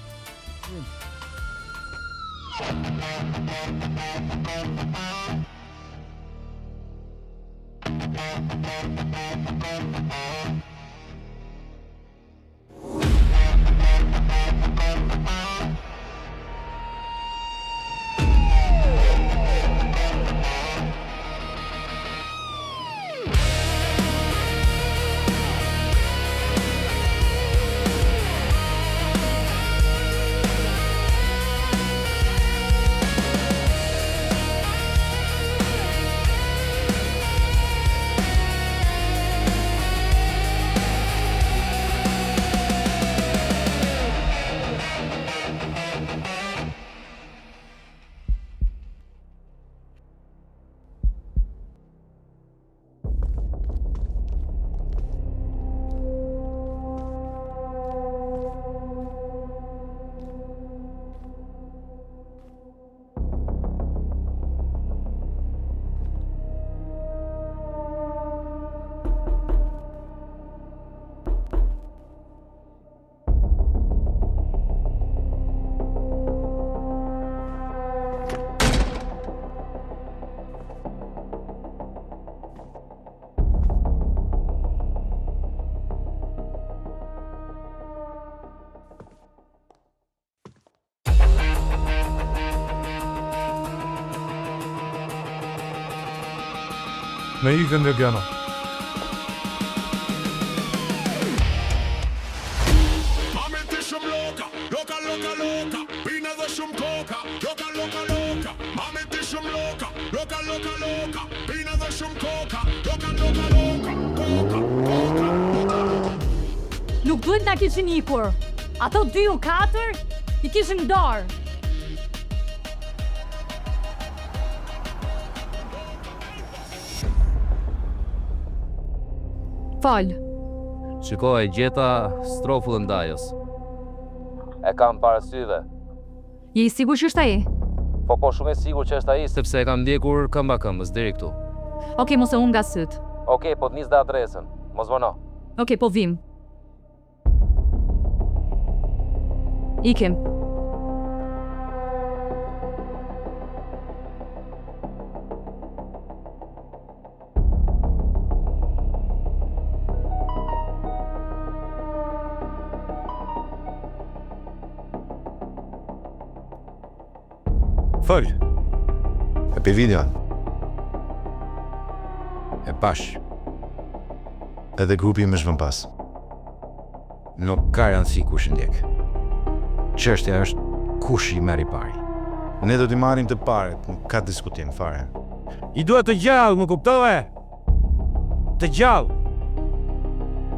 Me ikën dhe gjana. A me ti shumë loka loka loka, mami ti shumë loka, loka loka loka, pina dhe shumë koka, loka loka loka, koka, koka. Nuk duhet na kishin ikur. Ato 2 u 4 i kishin dorë. Fal. Shikoj, gjeta strofullën ndajës. E kam parasyve. Je i sigurt që është ai? Po shumë e sigur që është ai, sepse e kam ndjekur këmba këmbës deri këtu. Okej, mos e humb nga syt. Okej, po të nis dhe adresën. Mos vono. Okej, po vim. Ikim. Fol. E pe videon. E pash. Edhe grupi më shvën pas. Nuk ka rëndësi kush ndjek. Çështja është kush i merr i pari. Ne do t'i marrim të paret, nuk ka diskutim fare. I duhet të gjallë, më kuptove? Të gjallë.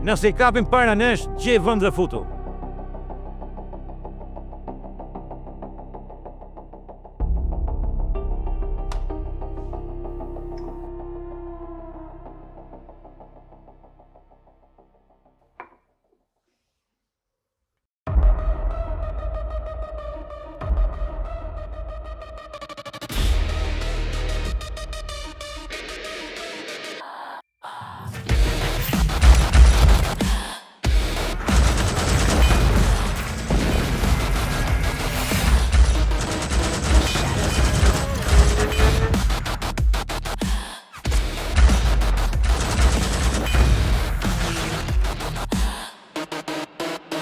Nëse i kapim para nesh, gjej vend dhe futu.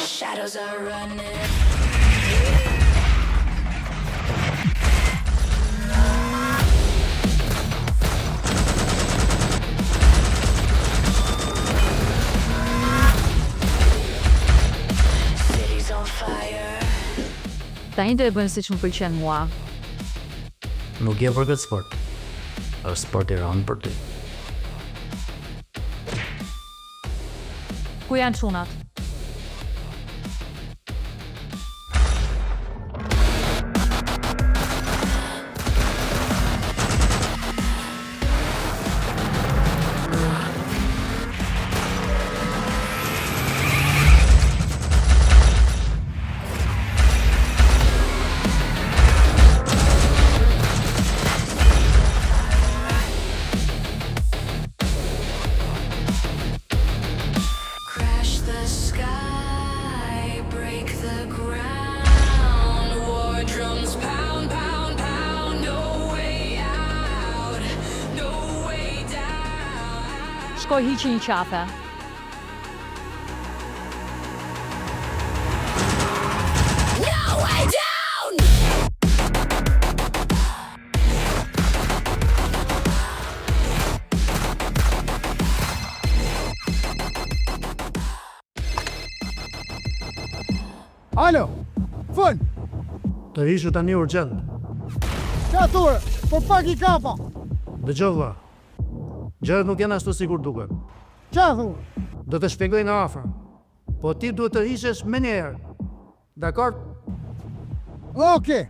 Shadows are running. City's on fire. Tani do e bëjmë siç më pëlqen mua. Nuk je për këtë sport. Është sport i rënd për ty. Ku janë çunat? Crash the sky, break the ground. War drums pound, pound, pound. No way out, no way down. Shkoj hiqi një qafe. No way down! Alo, fën, Të hishu tani urgjent. qa thurë, por pak I kapa. Dëgjova. Gjërat nuk janë ashtu sikur duket. Qa thurë? Do të shpjegoj nga afër. Po ti duhet të hishesh me njerë. Dakor? Oke.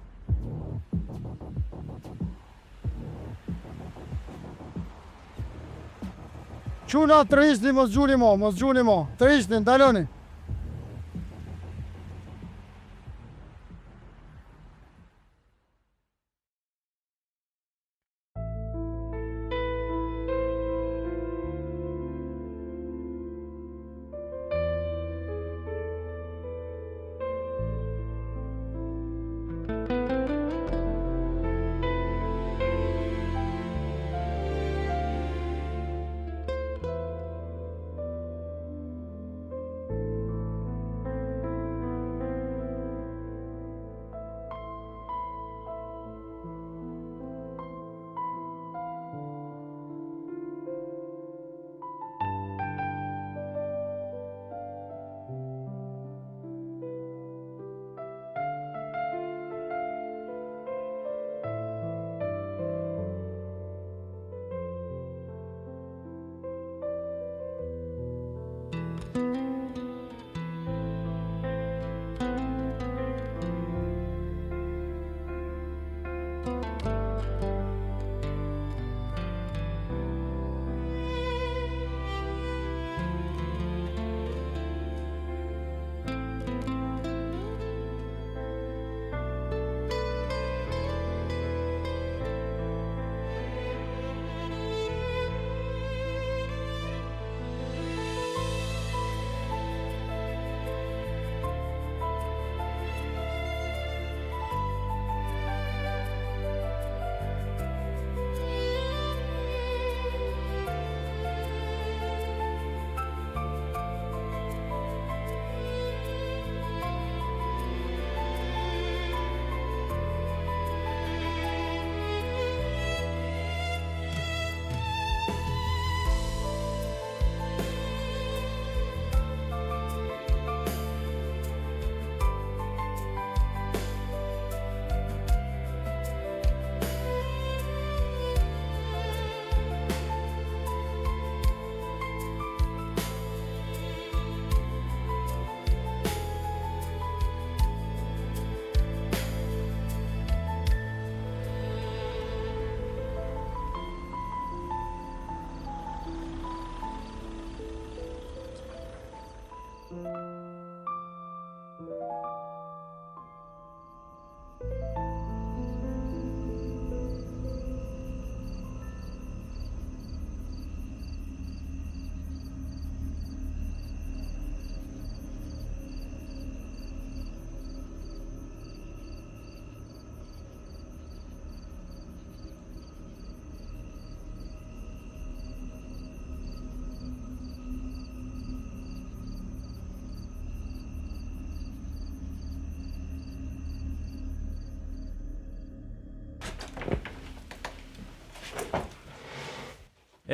Quna të rrisni, mos gjuni mo, të rrisni, ndaloni.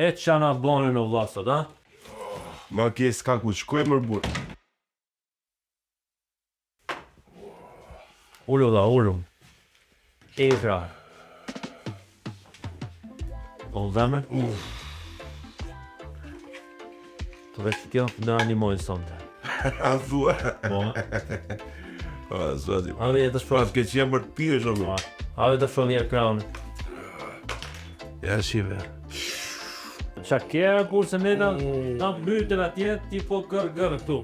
E qa na bonin o vlla sot, a? Ma ke s'ka ku shkoj mër burr. Ullu dha, ullu. Ekra. O dheme? Të vetë kjo në animojnë sonte. A thua? Po. A, zoti. A dhe të shpër. Pas ke qenë për të pirë shumë. A dhe të shpër njerë kraun. Ja shive. Qa kjera kur se ne na mytën atje, ti po gërë këtu.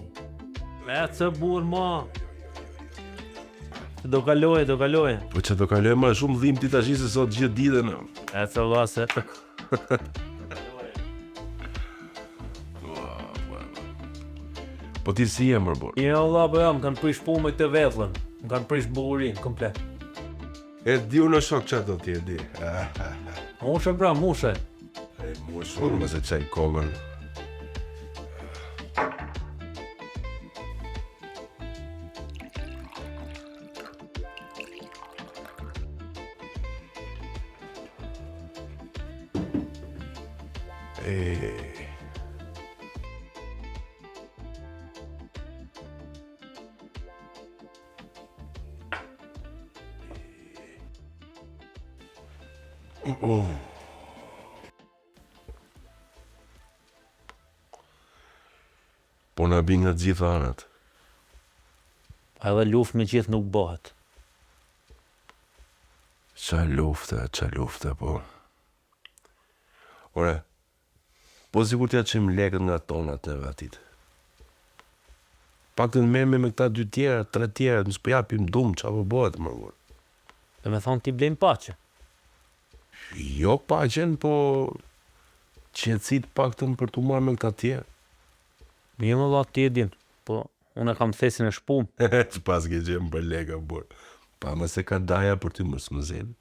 E të burë ma. Do kaloje. Po që do kaloj ma shumë dhim ti tash se sot gjithë ditën. E të vase. Po ti si je mër burr? Jo valla, po jam, kanë prish punë me këtë vetllën. Më kanë prish bullurinë komplet. E di unë shok që do t'i e di. Mushe pra, mushe. E mushe, unë mëse qaj kongën. Po na bin nga gjitha anët. Edhe luft me gjithë nuk bëhet. Qa lufte, po. Ore, po sigur t'ja qim lekët nga tonat e atit. Pak të në merme me këta 2 tjera, 3 tjera, nësë po japim dumë, qa po bëhet më vërë. Dhe me thonë ti blejmë pache. Jo paqen, po qetësit pak të më për t'u marrë me këta tjera. Mi më dha ti e din, po unë e kam thesin e shpum. Që pas ke gjemë për leka, burë. Pa më se ka daja për ty mësë më zenë.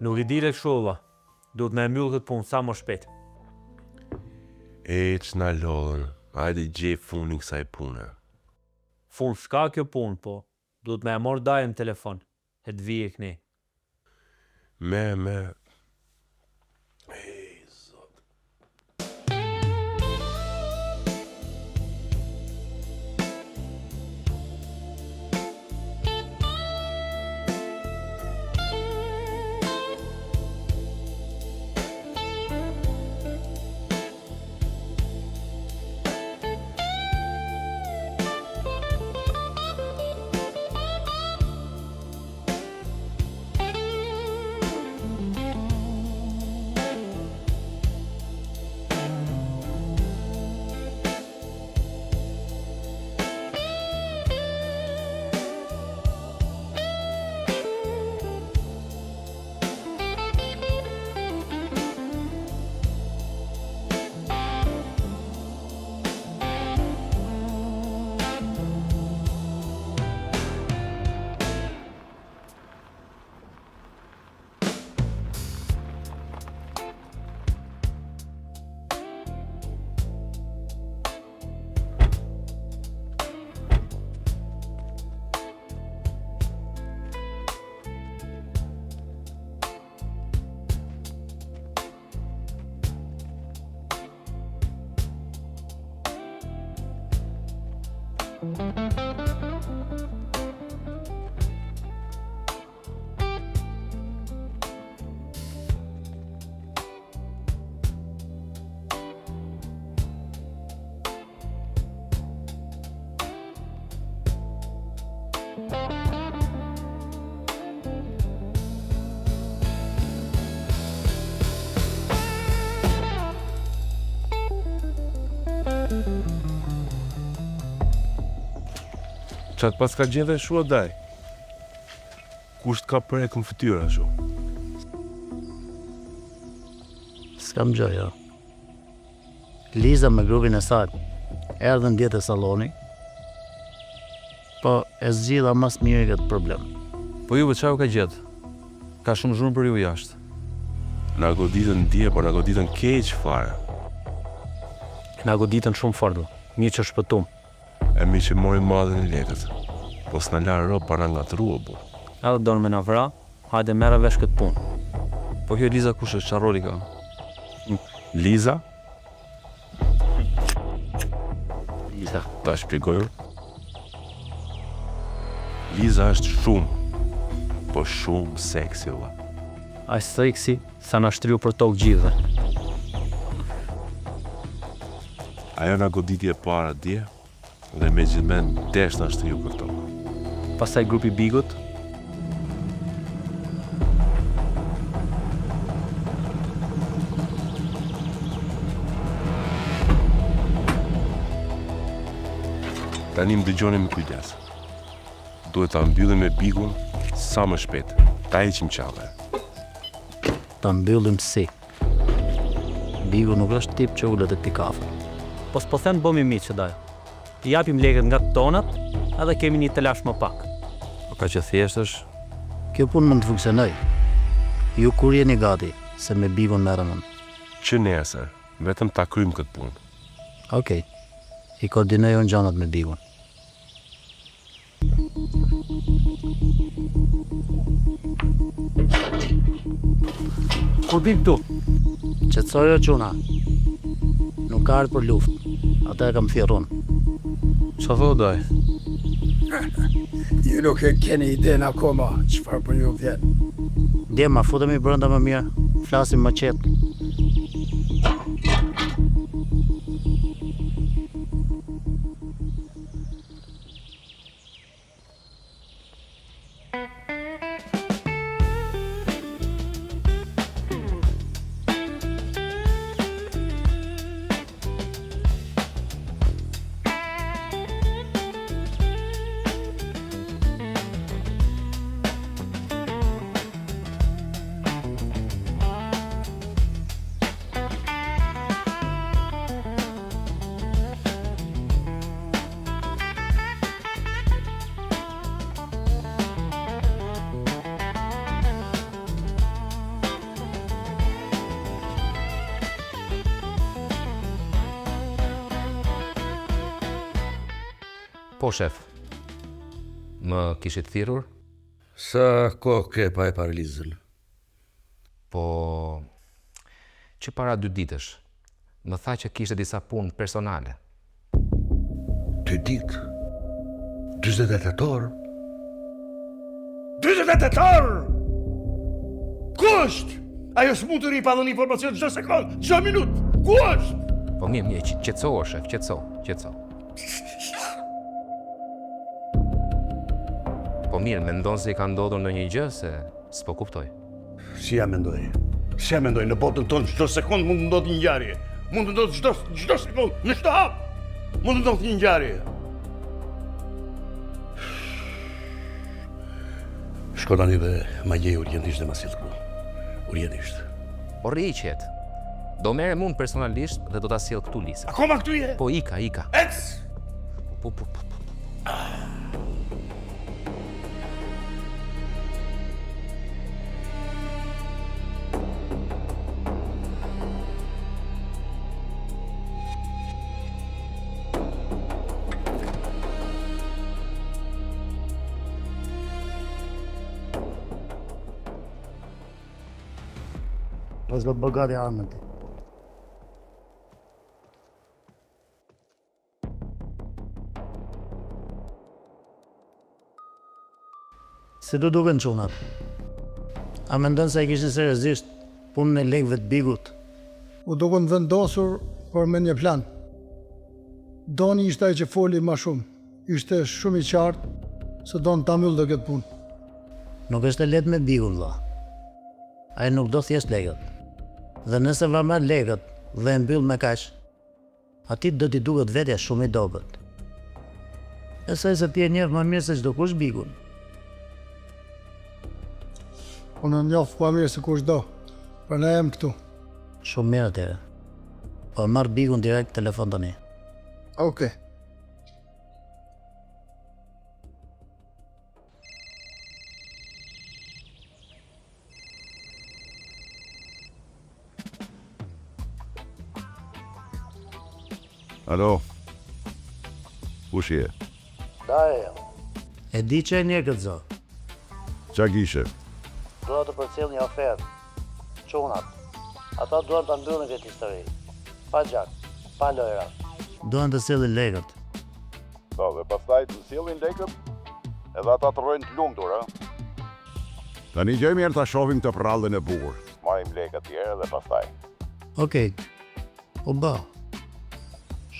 Nuk I dire këshulla, duhet me mbyll këtë punë sa më shpejt. E që na lodhën, hajde gjej funin kësaj pune. Fun s'ka kjo punë, po duhet me e mor dajën në telefon, e të vije këni. Me... Qatë pas ka gjendhe shua daj. Kusht ka prekën fytyra shu? S'kam gjë, jo. Liza me grupin e saj erdhën djetë e saloni, po e zgjidha mas mirë këtë problem. Po juve çfarë u ka gjetë? Ka shumë zhurmë për ju jashtë. Na goditën dje, por na goditën keq fare. Na goditën shumë fort. Mirë që shpëtum. E mi që mori madhen e lekët. Po s'na larë ro para nga të ruë, bu. Edhe donë me na vra, hajde merre vesh këtë punë. Po kjo Liza kush është, çfarë roli ka? Liza? Liza. Ta shpjegoj. Liza është shumë, po shumë seksi, valla. Aq seksi sa na shtriu për tokë gjithë. Ajo na goditi e para dje, dhe me gjithmen desh na shtriu për tokë. Pastaj grupi Bigut. Tani më dëgjoni me kujdes. Duhet ta mbyllim me Bigun sa më shpejt. Ta heqim qave. Ta mbyllim si. Bigu nuk është tip që ullet e pi kafe. Po s'po them bëmi miq që daj. I japim lekët nga tonat, edhe kemi një të lash më pak. Po ka që thjesht është. Kjo punë mund të funksionoj. Ju kur jeni gati, se me Bigun merrem. Që nesër, vetëm ta kryjm këtë punë. Okej. I koordinoj unë gjanat me Bigun. Kur bim këtu? Qetësojo quna. Nuk ka ardhur për luftë. Ata e kam thirrun. Çfarë thot daj? Ju nuk e keni iden akoma çfarë po ju vjen. Djema, futemi brenda më mirë. Flasim më qetë. Po, shef. Më kishit thirrur? Sa kohë ke pa e parë Lizën? Po, që para 2 ditësh, më tha që kishte disa punë personale. 2 ditë? 28 tetor? 28 tetor! Ku është? Ajo s'mund të ri pa dhënë informacion çdo sekond, çdo minutë. Ku është? Po mirë, qetëso, shef, qetëso. Po mirë, mendon se i ka ndodhur ndonjë gjë se s'po kuptoj. Si ja mendoj, në botën tonë çdo sekond mund të ndodhë një ngjarje. Mund të ndodhë çdo sekond, në çdo hap. Mund të ndodhë një ngjarje. Shko tani dhe ma gjej urgentisht dhe ma sill këtu. Urgentisht. Po rri qet. Do merrem unë personalisht dhe do ta sjell këtu Lisa. Akoma këtu je? Po ika. Ec! Po. Vazhdo bëgati armët. Si do duken çunat? A mendon se e kishin seriozisht punën e lekëve të Bigut? U dukën vendosur, por me një plan. Doni ishte ai që foli më shumë. Ishte shumë i qartë se don ta mbyllë këtë punë. Nuk është e lehtë me Bigun, vlla. Ai nuk do thjesht lekët. Dhe nëse va marr lekët dhe e mbyll me kaq, atij do t'i duket vetja shumë i dobët. Esaj se ti e njeh më mirë se çdo kush Bigun. Unë njoh më mirë se kush do. Për ne jam këtu. Shumë mirë atëre. Po marr Bigun direkt telefon tani. Okej. Alo. Kush je? E di që e një këtë zë. Qa kishe? Dua të përcjell një ofertë. Çunat. Ata duan ta mbyllin këtë histori. Pa gjak, pa lojra. Duan të sillin lekët. Po, dhe pastaj të sillin lekët, edhe ata të rrojnë të lumtur, ha? Tani gjej mirë ta shohim të prallën e bukur. Marrim lekët tjerë dhe pastaj. Okej. U bë.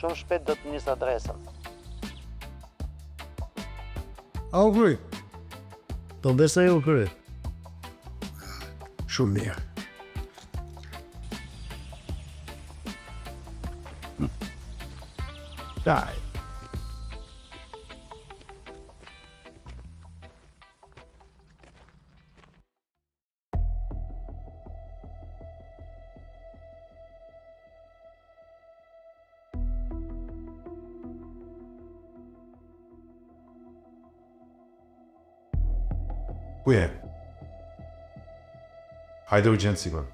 Shumë shpejt do të nis adresën. A u kry? Po besoj u kry. Shumë mirë. Daj. Ku je? Hajde urgjent sigur.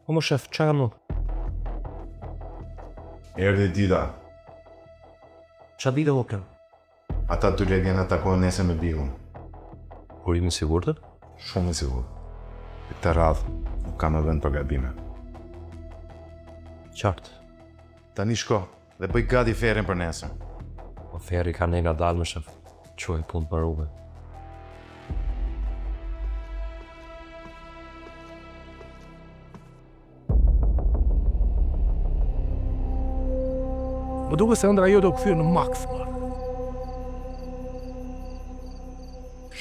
Po më shef, qa kam nuk? Erdhi Dida. Qa dita o kam? Ata dy le vjen atakohen nesër me Bigun. Kur jemi sigurtë? Shumë i sigurt. Këtë radhë nuk kam më vend për gabime. Qartë. Tani shko dhe bëj gati ferrin për nesër. Po ferri ka ne nga dalë më shef. Quaj punë për rrugë. Më duke se ëndra jo do këthyrë në maks, marë.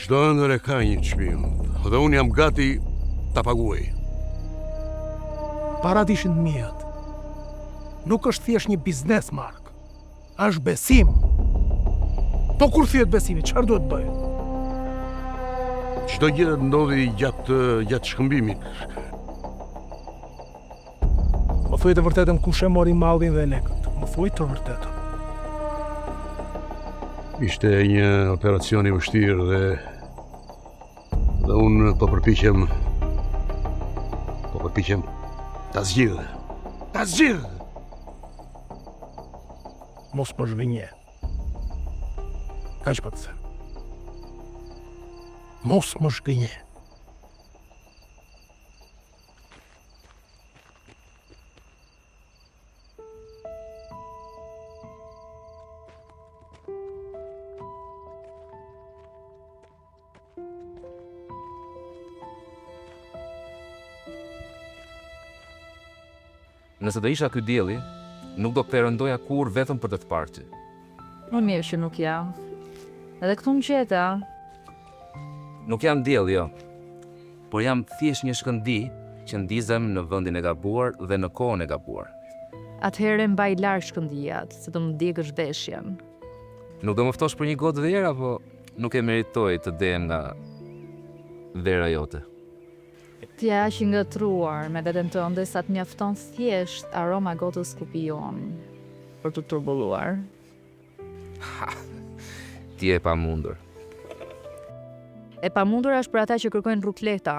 Çdo ëndër e ka një çmim, dhe unë jam gati ta paguaj. Parat ishin të mijat. Nuk është thjesht një biznes, Mark. Është besim. Po kur thyet besimi, çfarë duhet bëj? Çdo gjë ndodhi gjatë shkëmbimit. Më thuaj të vërtetën kush e mori mallin dhe lekët. Më thuaj të vërtetën. Ishte një operacion i vështirë dhe unë po përpiqem ta zgjidh. Ta zgjidh. Mos më zhvinje. Kaq pa të them. Mos më zhvinje. Nëse do isha ky dielli, nuk do perëndoja kur vetëm për të të parë ty. Më mirë që nuk jam. Edhe këtu më gjeta. Nuk jam diell, jo. Por jam thjesht një shkëndi që ndizem në vendin e gabuar dhe në kohën e gabuar. Atëherë mbaj larg shkëndijat, se të më djegësh veshjen. Nuk do më ftosh për një gotë verë, apo nuk e meritoj të dem nga vera jote? Ti aq i ngëtruar me veten tënde sa të mjafton thjesht aroma gotës kupion për të turbulluar. Ti e pamundur. E pamundur është për ata që kërkojnë rrukleta.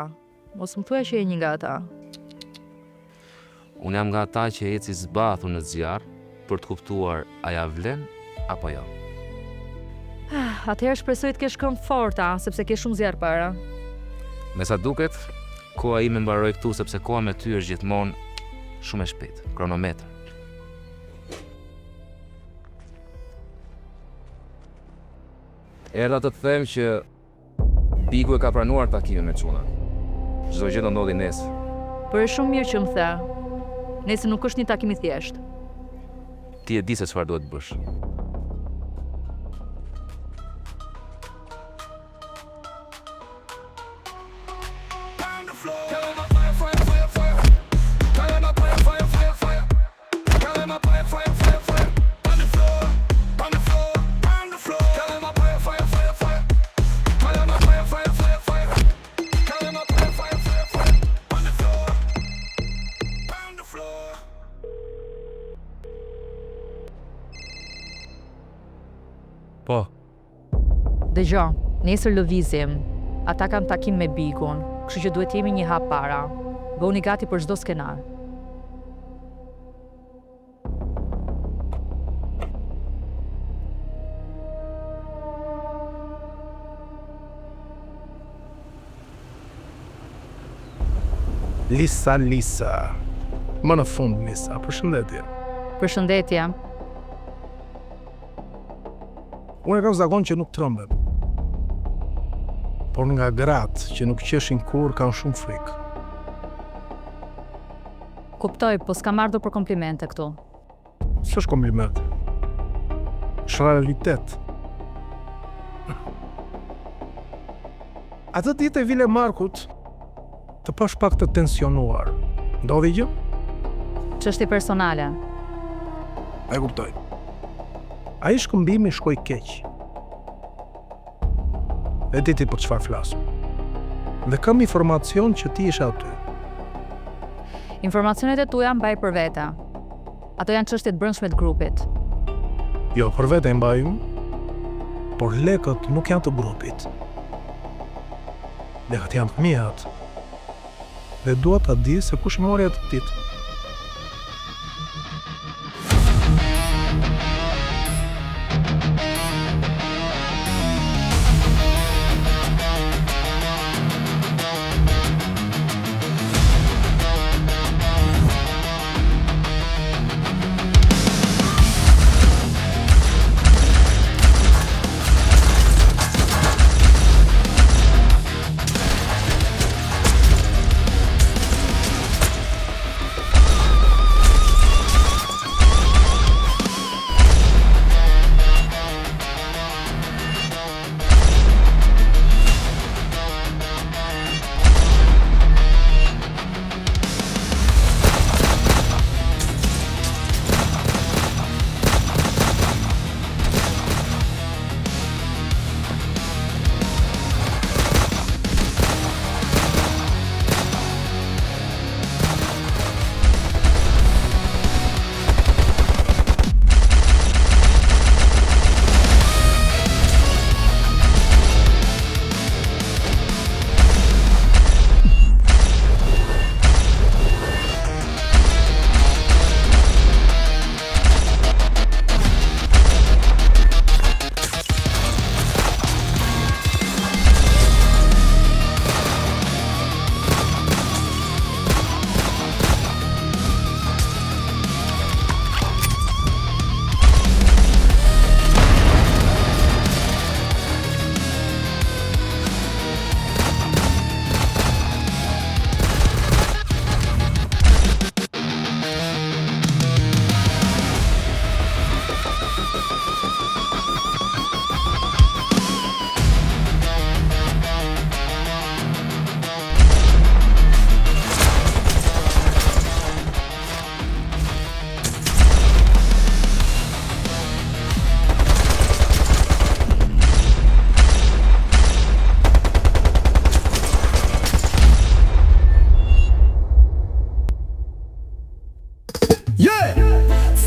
Mos më thuaj që je një nga ata. Unë jam nga ata që eci zbathur në zjarr për të kuptuar a ja vlen apo jo. Atëherë shpresoj të kesh këmbë forta, sepse ke shumë zjarr para. Me sa duket, koha ime mbaroi këtu sepse koha me ty është gjithmonë shumë e shpejtë, kronometër. Erdha të të them që Bigu e ka pranuar takimin me çuna. Çdo gjë do ndodhi nesër. Por është shumë mirë që më the. Nesër nuk është një takim i thjeshtë. ti e di se çfarë duhet bësh. Po, Dëgjo, nesër lëvizim. Ata kanë takim me Bigun, kështu që duhet jemi një hap para. Bëuni gati për çdo skenar. Lisa. Më në fund, Lisa, përshëndetje. Përshëndetje. Unë e kam zakon që nuk trëmbem. Por nga gratë që nuk qeshin kur kanë shumë frikë. Kuptoj, po s'kam ardhur për komplimente këtu. S'është kompliment. Është realitet. Atë ditë e Vile Markut të pash pak të tensionuar. Ndodhi gjë? Çështje personale. E kuptoj. Ai shkëmbimi shkoi keq. E di ti për çfarë flas. Dhe kam informacion që ti ishe aty. Informacionet e tuja mbaj për vete. Ato janë çështje të brendshme të grupit. Jo, për vete e mbaj unë, por lekët nuk janë të grupit. Lekët janë të mijat. Dhe dua ta di se kush mori atë ditë.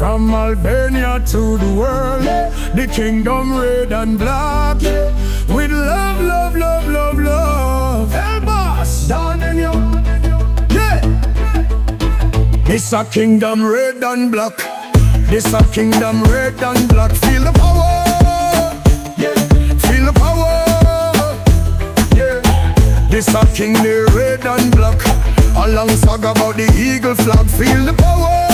From Albania to the world, the kingdom red and black. With love, love, love, love, love. El boss, down in you. Yeah. This a kingdom red and black. This a kingdom red and black. Feel the power. Yeah. Feel the power. Yeah. This a king the red and black. A long song about the eagle flag. Feel the power.